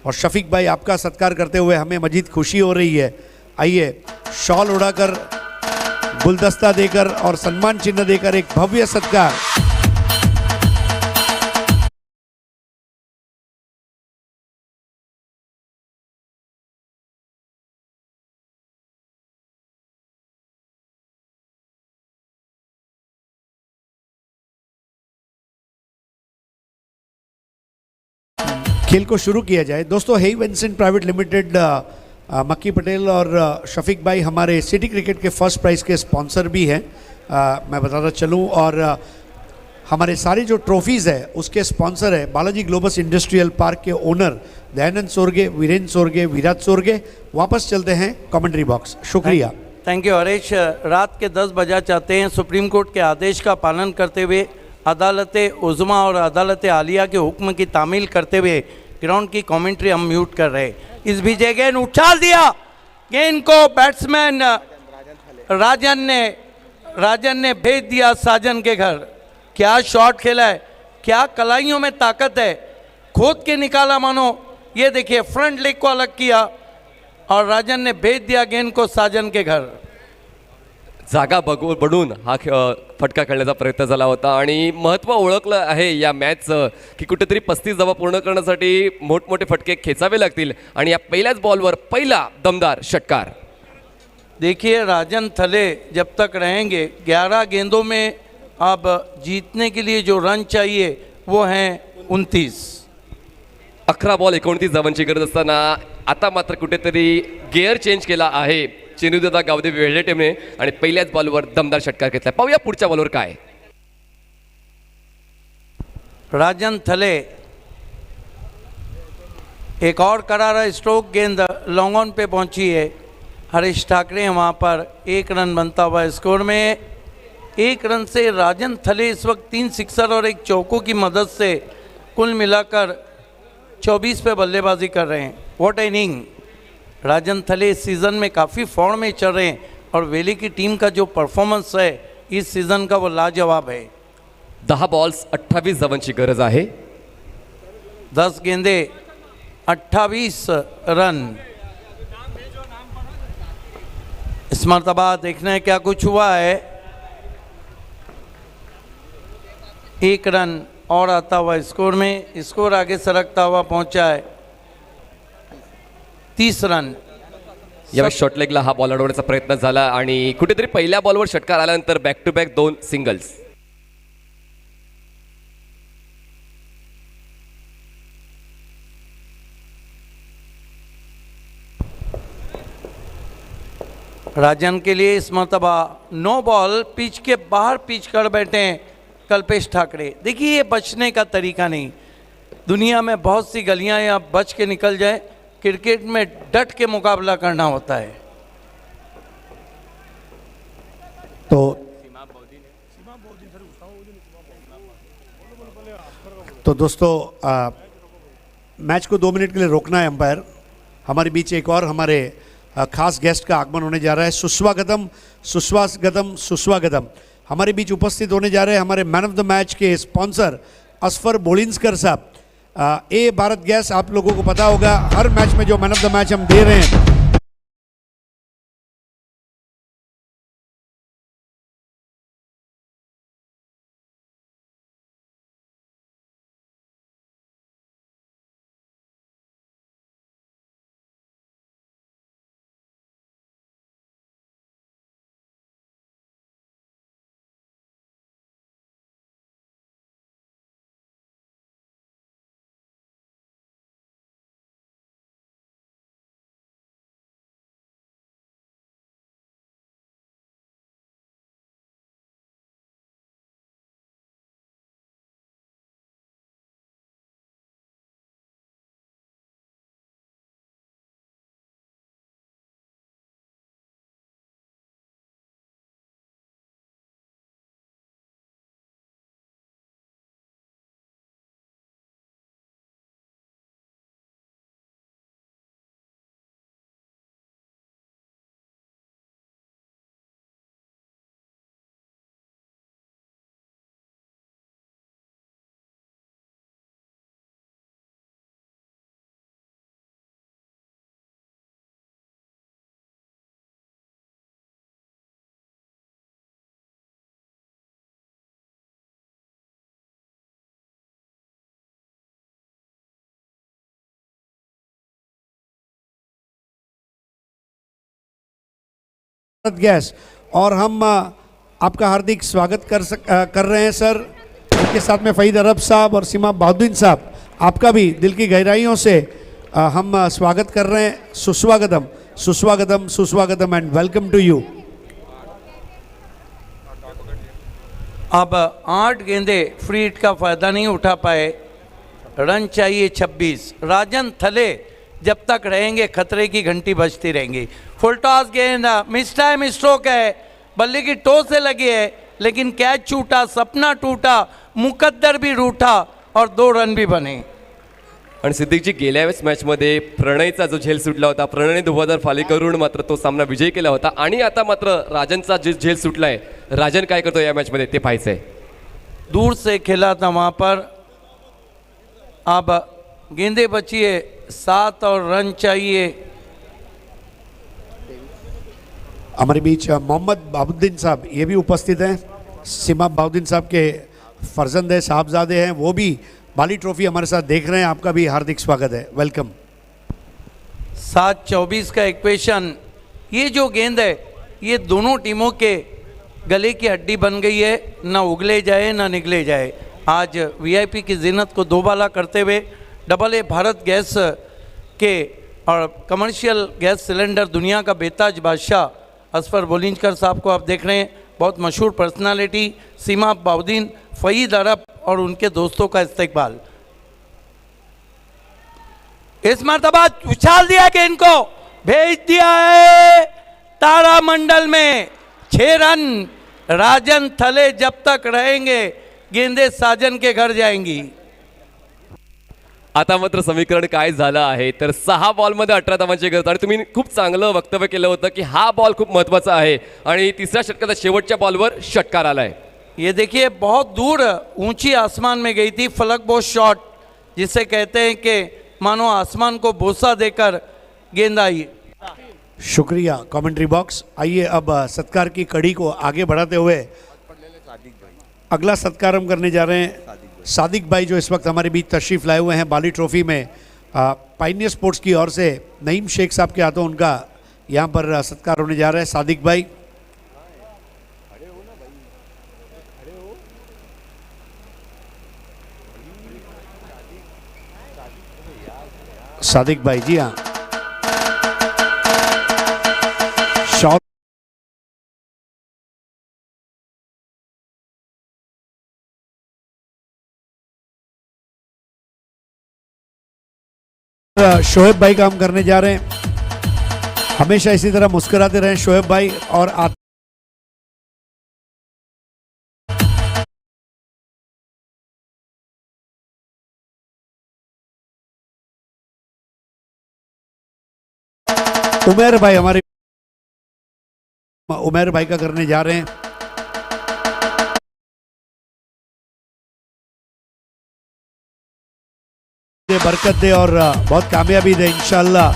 और शफीक भाई आपका सत्कार करते हुए हमें मजीद खुशी हो रही है. आइए शॉल उड़ाकर, गुलदस्ता देकर और सम्मान चिन्ह देकर एक भव्य सत्कार. खेल को शुरू किया जाए. दोस्तों हेई विंसेंट प्राइवेट लिमिटेड, मक्की पटेल और शफीक भाई हमारे सिटी क्रिकेट के फर्स्ट प्राइज़ के स्पॉन्सर भी हैं. मैं बताता चलूं, और हमारे सारे जो ट्रॉफीज़ है उसके स्पॉन्सर है बालाजी ग्लोबस इंडस्ट्रियल पार्क के ओनर दयानंद सोरगे, वीरेंद्र सोरगे, विराट सोरगे. वापस चलते हैं कमेंट्री बॉक्स. शुक्रिया. Thank you Harish. रात के 10 बजा चाहते हैं. सुप्रीम कोर्ट के आदेश का पालन करते हुए अदालत उज़्मा और अदालत आलिया के हुक्म की तामील करते हुए ग्राउंड की कमेंट्री हम म्यूट कर रहे हैं. इस बीच गेंद उछाल दिया, गेंद को बैट्समैन राजन ने भेज दिया साजन के घर. क्या शॉट खेला है, क्या कलाइयों में ताकत है, खोद के निकाला मानो. ये देखिए फ्रंट लेग को अलग किया और राजन ने भेज दिया गेंद को साजन के घर. जागा बडून हा फटका खेळण्याचा प्रयत्न झाला होता आणि महत्त्व ओळखलं आहे या मॅचचं की कुठेतरी 35 धावा पूर्ण करण्यासाठी मोठमोठे फटके खेचावे लागतील आणि या पहिल्याच बॉलवर पहिला दमदार षटकार. देखिए राजन थले जब तक रहेंगे 11 गेंदों में अब जीतने के लिए जो रन चाहिए वो हैं 29. 11 बॉल 29 धावांची गरज असताना आता मात्र कुठेतरी गिअर चेंज केला आहे चेनूदादा गावदेवी वेहळे टीमने आणि पहिल्याच बॉलवर दमदार षटकार घेतला. पाहूया पुढच्या बॉलवर काय. राजन थले एक और करारा स्ट्रोक, गेंद लॉन्ग ऑन पे पहुंची है. हरीश ठाकरे हैं वहाँ पर. 1 रन बनता हुआ स्कोर में. 1 रन से राजन थले इस वक्त 3 सिक्सर और 1 चौकों की मदद से कुल मिलाकर 24 पे बल्लेबाजी कर रहे हैं. What inning. राजन थले इस सीज़न में काफ़ी फॉर्म में चल रहे हैं और वेली की टीम का जो परफॉर्मेंस है इस सीज़न का वो लाजवाब है. 10 बॉल्स 28 धावांची गरज आहे. 10 गेंदे 28 रन. इस मरतबा देखना है क्या कुछ हुआ है. 1 रन और आता हुआ स्कोर में. स्कोर आगे सरकता हुआ पहुंचा है 30 रन. यावेळी शॉर्ट लेगला हा बॉल अडवण्याचा प्रयत्न झाला आणि कुठेतरी पहिल्या बॉलवर षटकार आल्यानंतर back to back 2 singles. Rajan के लिए इस मरतबा 9 बॉल पिच के बाहर पिच कर बैठे हैं कल्पेश ठाकरे. देखिए ये बचने का तरीका नहीं. दुनिया में बहुत सी गलियां या बच के निकल जाए, क्रिकेट में डट के मुकाबला करना होता है. तो तो दोस्तों मैच को 2 मिनट के लिए रोकना है अंपायर। हमारे बीच एक और हमारे खास गेस्ट का आगमन होने जा रहा है। सुस्वागतम सुस्वागतम सुस्वागतम। हमारे बीच उपस्थित होने जा रहे हैं हमारे मैन ऑफ द मैच के स्पॉन्सर असफर बोलिंस्कर साहब। ए भारत गैस, आप लोगों को पता होगा हर मैच में जो मैन ऑफ द मैच हम दे रहे हैं गैस, और हम आपका हार्दिक स्वागत कर रहे हैं सर। इनके साथ में फहीद अरब साहब और सीमा बहाउद्दीन साहब, आपका भी दिल की गहराइयों से हम स्वागत कर रहे हैं। सुस्वागतम सुस्वागतम सुस्वागतम एंड वेलकम टू यू। अब 8 गेंदे फ्री हिट का फायदा नहीं उठा पाए, रन चाहिए 26। राजन थले जब तक रहेंगे खतरे की घंटी बजती रहेंगी। फुल टॉस गेंद, मिस टाइम स्ट्रोक है, बल्ले की टो से लगी है लेकिन कैच छूटा, सपना टूटा, मुकद्दर भी रूठा और 2 रन भी बने। आणि सिद्दीकजी गेल्या वेळेस मॅचमध्ये प्रणयचा जो झेल सुटला होता, प्रणयने 2000 फाली करून मात्र तो सामना विजयी केला होता आणि आता मात्र राजनचा जो झेल सुटलाय, राजन काय करतो या मॅचमध्ये ते पाहायचंय। दूर से खेला था वहाँ पर, अब गेंदे बची है 7 और रन चाहिए। हमारे बीच मोहम्मद बहाउद्दीन साहब ये भी उपस्थित हैं। सीमा बहाउद्दीन साहब के फर्जंद है, साहबजादे हैं, वो भी बाली ट्रॉफी हमारे साथ देख रहे हैं। आपका भी हार्दिक स्वागत है, वेलकम। 7-24 का इक्वेशन। ये जो गेंद है ये दोनों टीमों के गले की हड्डी बन गई है, ना उगले जाए ना निगले जाए। आज वीआईपी की जिन्नत को दोबाला करते हुए AA भारत गैस के और कमर्शियल गैस सिलेंडर दुनिया का बेताज बादशाह असफर बोलिंजकर साहब को आप देख रहे हैं। बहुत मशहूर पर्सनालिटी सीमा बहाउद्दीन, फहीद अरब और उनके दोस्तों का इस्तकबाल। इस मर्तबा उछाल दिया कि इनको भेज दिया है तारामंडल में। 6 रन। राजन थले जब तक रहेंगे गेंदे साजन के घर जाएंगी। आता मात्र समीकरण काय झालं आहे तर 6 बॉलमध्ये 18 धावांची गरज आणि तुम्ही खूप चांगलं वक्तव्य केलं होतं की हा बॉल खूप महत्त्वाचा आहे आणि तिसऱ्या षटकाच्या शेवटच्या बॉलवर षटकार आलाय। ये देखिए बहुत दूर ऊंची आसमान में गई थी फलक बोस शॉट, जिसे कहते हैं कि मानो आसमान को बोसा देकर गेंद आई। शुक्रिया कमेंट्री बॉक्स। आइए अब सत्कार की कड़ी को आगे बढ़ाते हुए अगला सत्कार हम करने जा रहे हैं। सादिक भाई जो इस वक्त हमारे बीच तशरीफ़ लाए हुए हैं बाली ट्रॉफी में, पाइनियर स्पोर्ट्स की ओर से नईम शेख साहब के हाथों उनका यहाँ पर सत्कार होने जा रहा है। सादिक भाई, सादिक भाई जी हाँ, शॉट शोएब भाई काम करने जा रहे हैं। हमेशा इसी तरह मुस्कुराते रहें शोएब भाई। और उमेर भाई हमारे उमेर भाई का करने जा रहे हैं। बरकत दे और बहुत कामयाबी दे इंशाल्लाह।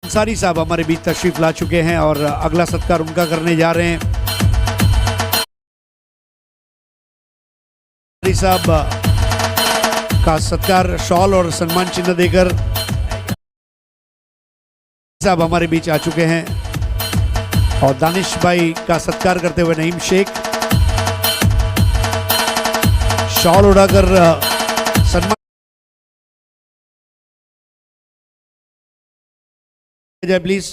अंसारी साहब हमारे बीच तशरीफ ला चुके हैं और अगला सत्कार उनका करने जा रहे हैं। अंसारी साहब का सत्कार शॉल और सम्मान चिन्ह देकर साहब हमारे बीच आ चुके हैं और दानिश भाई का सत्कार करते हुए नईम शेख शॉल उड़ाकर सम्मान। प्लीज।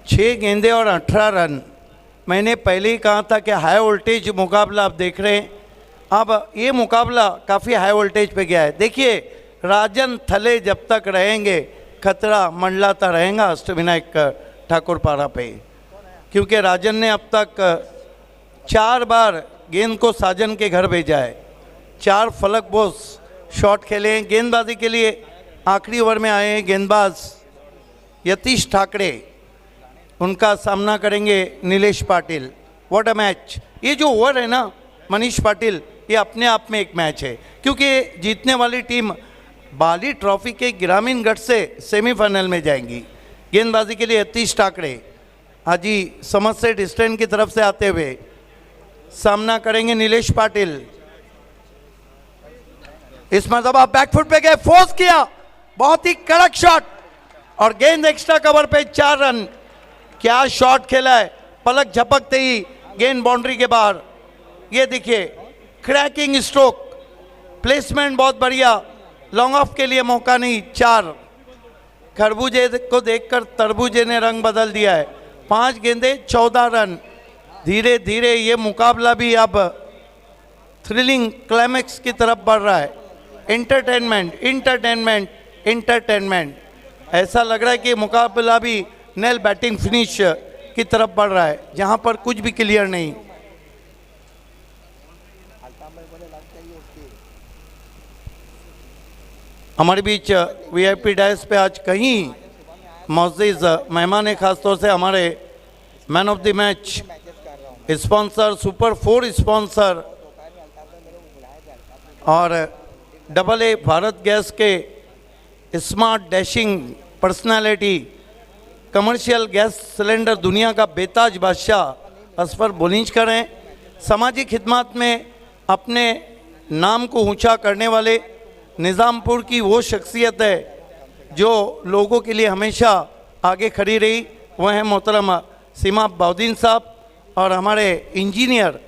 6 गेंदे और 18 रन। मैंने पहले ही कहा था कि हाई वोल्टेज मुकाबला आप देख रहे हैं। अब ये मुकाबला काफ़ी हाई वोल्टेज पे गया है। देखिए राजन थले जब तक रहेंगे खतरा मंडलाता रहेगा अष्टविनायक ठाकुर पारा पे, क्योंकि राजन ने अब तक 4 बार गेंद को साजन के घर भेजा है। 4 फलक बोस शॉट खेले हैं। गेंदबाजी के लिए आखिरी ओवर में आए हैं गेंदबाज यतीश ठाकरे, उनका सामना करेंगे Nilesh Patil. What a match. ये जो ओवर है ना मनीष पाटिल, ये अपने आप में एक मैच है, क्योंकि जीतने वाली टीम बाली ट्रॉफी के ग्रामीण गढ़ से सेमीफाइनल में जाएंगी। गेंदबाजी के लिए यतीश ठाकरे हाजी समरसेट स्टैंड की तरफ से आते हुए सामना करेंगे नीलेश पाटिल। इस मरतबा बैकफुट पे गए, फोर्स किया, बहुत ही कड़क शॉट और गेंद एक्स्ट्रा कवर पे 4 रन। क्या शॉट खेला है, पलक झपकते ही गेंद बाउंड्री के बाहर। ये देखिए क्रैकिंग स्ट्रोक, प्लेसमेंट बहुत बढ़िया, लॉन्ग ऑफ के लिए मौका नहीं। 4। खरबूजे को देखकर तरबूजे ने रंग बदल दिया है। 5 गेंदे 14 रन। धीरे धीरे ये मुकाबला भी अब थ्रिलिंग क्लाइमैक्स की तरफ बढ़ रहा है। एंटरटेनमेंट एंटरटेनमेंट एंटरटेनमेंट, ऐसा लग रहा है कि मुकाबला भी नेल बैटिंग फिनिश की तरफ बढ़ रहा है, जहां पर कुछ भी क्लियर नहीं। हमारे बीच वीआईपी डैश पे आज कहीं मौजूद मेहमान है, खासतौर से हमारे man of the match sponsor, super 4 sponsor और AA भारत गैस के smart dashing personality, commercial gas cylinder दुनिया का बेताज बादशाह असफर बोलिंजकर हैं। सामाजिक खिदमत में अपने नाम को ऊंचा करने वाले निज़ामपुर की वो शख्सियत है जो लोगों के लिए हमेशा आगे खड़ी रही। वह है मोहतरम सीमा बाउद्दीन साहब और हमारे इंजीनियर,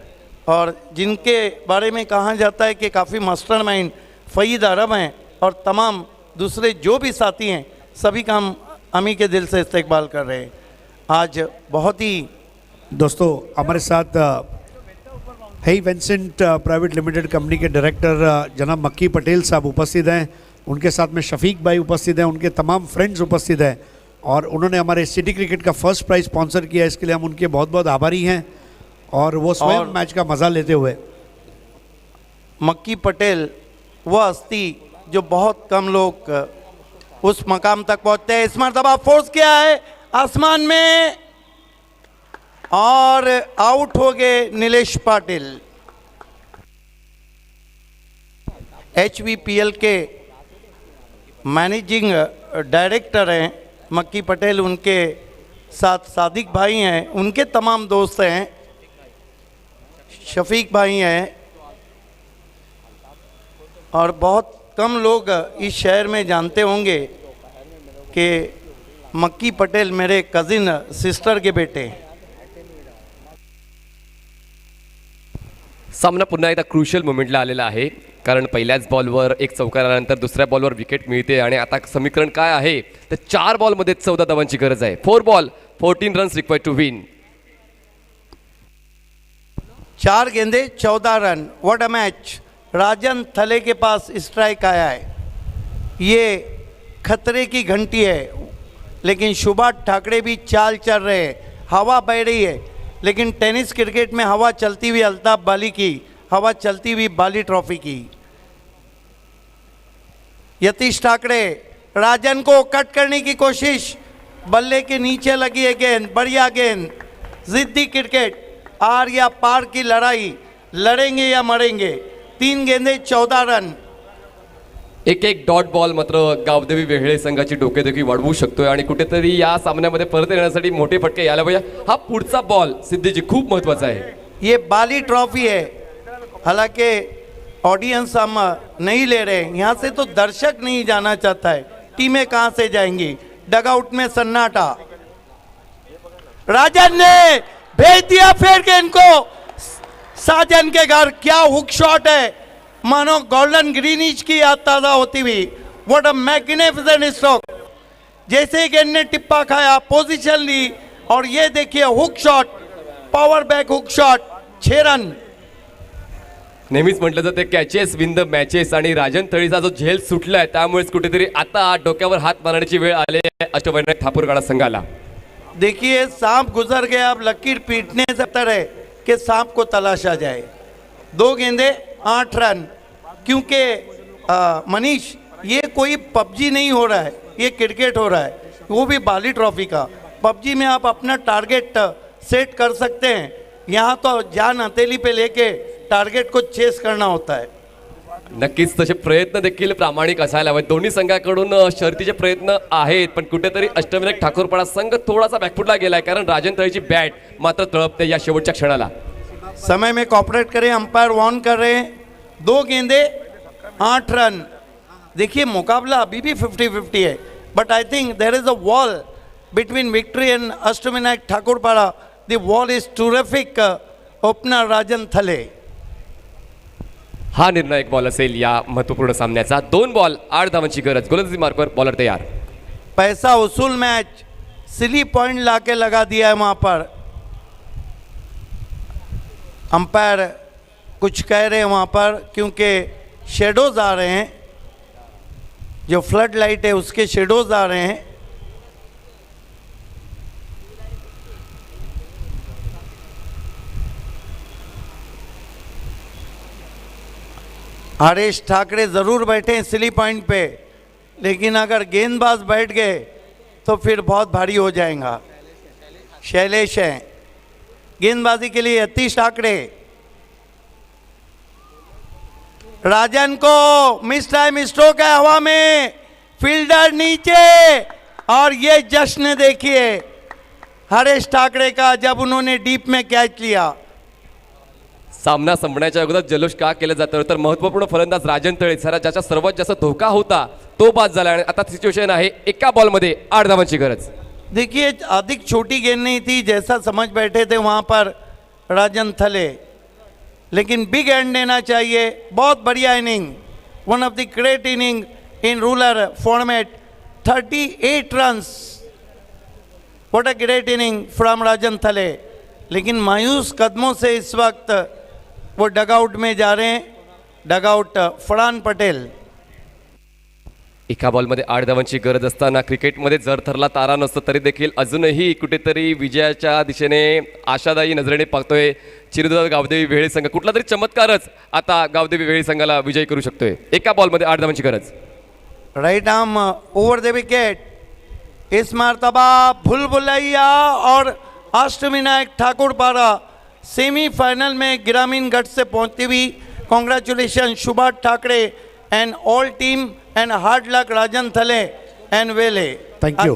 और जिनके बारे में कहा जाता है कि काफ़ी मास्टरमाइंड फ़ईद अरब हैं, और तमाम दूसरे जो भी साथी हैं सभी का हम अमी के दिल से इस्तकबाल कर रहे हैं। आज बहुत ही दोस्तों हमारे साथ हेई वेंसेंट प्राइवेट लिमिटेड कंपनी के डायरेक्टर जनाब मक्की पटेल साहब उपस्थित हैं। उनके साथ में शफीक भाई उपस्थित हैं, उनके तमाम फ्रेंड्स उपस्थित हैं और उन्होंने हमारे सिटी क्रिकेट का फर्स्ट प्राइज़ स्पॉन्सर किया। इसके लिए हम उनके बहुत बहुत आभारी हैं और वो स्वयं मैच का मज़ा लेते हुए। मक्की पटेल वह हस्ती जो बहुत कम लोग उस मकाम तक पहुंचते हैं। इस मरतबा फोर्स किया है आसमान में और आउट हो गए नीलेश पाटिल। HVPL के मैनेजिंग डायरेक्टर हैं मक्की पटेल, उनके साथ सादिक भाई हैं, उनके तमाम दोस्त हैं, शफीक भाई हैं, और बहुत कम लोग इस शहर में जानते होंगे कि मक्की पटेल मेरे कजिन सिस्टर के बेटे हैं। सामना पुन्हा एकदा क्रुशियल मोमेंटला आलेला आहे, कारण पहिल्याच बॉलवर एक चौकार आल्यानंतर दुसऱ्या बॉलवर विकेट मिळते आणि आता समीकरण काय आहे तर 4 बॉलमध्ये 14 धावांची गरज आहे। 4 ball 14 runs required to win. 4 गेंदे 14 run. What a match. Rajan Thale के पास स्ट्राइक आया है, ये खतरे की घंटी है, लेकिन सुभाष ठाकरे भी चाल चल रहे हैं। हवा बह रही है, लेकिन टेनिस क्रिकेट में हवा चलती हुई अल्ताफ बाली की, हवा चलती हुई बाली ट्रॉफी की। यतीश ठाकरे राजन को कट करने की कोशिश, बल्ले के नीचे लगी है गेंद, बढ़िया गेंद, जिद्दी क्रिकेट, आर या पार की लड़ाई, लड़ेंगे या मरेंगे। 3 गेंदे 14 रन। एक डॉट बॉल मात्र गावदेवी वेहळे संघाची डोकेदुखी वाढवू शकतोय आणि कुठेतरी या सामन्यामध्ये परत येण्यासाठी मोठे फटके यायला पाहिजे. हा पुढचा बॉल सिद्धीजी खूप महत्वाचा आहे. ये बाली ट्रॉफी है, हालांकि ऑडियंस हम नहीं ले रहे, यहाँ से तो दर्शक नहीं जाना चाहता है, टीमें कहाँ से जाएंगी। डगआउट में सन्नाटा, राजन ने भेज दिया फिर गेंद को साजन के घर। क्या हुक शॉट है, मानो गोल्डन ग्रीनिश की याद ताजा होती हुई। व्हाट अ मैग्निफिसेंट स्ट्रोक, जैसे ही गेंद ने टिप्पा खाया, पोजीशन ली, और ये देखिए hook shot, power back hook shot, 6 run. नेहमीच म्हटलं जाते कॅचेस विन द मॅचेस आणि राजन थळीचा जो झेल सुटलाय त्यामुळेच कुठेतरी आता डोक्यावर हात मारण्याची वेळ आली आहे अष्टविनायक ठाकूरगडा संघाला. देखिए सांप गुजर गया, अब लकीर पीटने से बेहतर है कि सांप को तलाशा जाए। 2 गेंदे 8 रन, क्योंकि मनीष ये कोई पबजी नहीं हो रहा है, ये क्रिकेट हो रहा है, वो भी बाली ट्रॉफी का। पबजी में आप अपना टारगेट सेट कर सकते हैं, यहाँ तो जान हथेली पे लेके टारगेट को चेस करना होता है। नक्कीच तसे प्रयत्न देखील प्रामाणिक असायला हवेत. दोन्ही संघाकडून शर्तीचे प्रयत्न आहेत, पण कुठेतरी अष्टविनायक ठाकूरपाडा संघ थोडासा बॅकफुटला गेलाय कारण राजन तळीची बॅट मात्र तळपते या शेवटच्या क्षणाला. समय में कॉपरेट करें, अंपायर वॉर्न कर रहे हैं। 2 गेंदे 8 रन। देखिए मुकाबला अभी भी 50-50 है, but I think there is a wall between victory and Ashtavinayak Thakurpada. The wall is terrific. Opener Rajan Thale. हा निर्णायक बॉल असेल या महत्वपूर्ण सामन्याचा. 2 बॉल 8 धावांची गरज. गोलंदाजी मार्कवर बॉलर तयार. पैसा वसूल मैच, सिली पॉइंट लाके लगा दिया है वहाँ पर। अंपायर कुछ कह रहे हैं वहाँ पर, क्योंकि शेडोज आ रहे हैं, जो फ्लड लाइट है उसके शेडोज आ रहे हैं। हरीश ठाकरे ज़रूर बैठे हैं सिली पॉइंट पे, लेकिन अगर गेंदबाज बैठ गए तो फिर बहुत भारी हो जाएगा। शैलेश हैं गेंदबाजी के लिए। यतीश ठाकरे, राजन को मिस टाइम स्ट्रोक है हवा में, फील्डर नीचे, और ये जश्न देखिए हरीश ठाकरे का जब उन्होंने डीप में कैच लिया। सामना संपण्याच्या अगोदर जल्लोष का केलं जातं तर महत्त्वपूर्ण फलंदाज राजन तळे सर ज्याचा सर्वात जास्त धोका होता तो बाद झाला आणि आता सिच्युएशन आहे एका बॉलमध्ये 8 धावांची गरज. देखिए अधिक छोटी गेंद नहीं थी जैसा समझ बैठे थे वहाँ पर राजन थले, लेकिन बिग एंड देना चाहिए। बहुत बढ़िया inning, one of the great inning in rural format. 38 runs, what a great inning from Rajan थले। लेकिन मायूस कदमों से इस वक्त वो डगआउट में जा रहे हैं, डगआउट फरहान पटेल। एका बॉलमध्ये 8 धावांची गरज असताना क्रिकेटमध्ये जर ठरला तारा नसतं तरी देखील अजूनही कुठेतरी विजयाच्या दिशेने आशादायी नजरेने पाहतोय चिरदुर्ग गावदेवी वेहळे संघ. कुठला तरी चमत्कारच आता गावदेवी वेहळे संघाला विजयी करू शकतोय. एका बॉलमध्ये 8 धावांची गरज. Right arm over the wicket, इस मरतबा भूलभुलैया और अष्टविनायक ठाकुरपाड़ा सेमीफाइनल में ग्रामीण गढ़ से पहुंचती हुई। Congratulation Subhash Thackeray and all team and hard luck Rajan Thale and वेले. Thank you.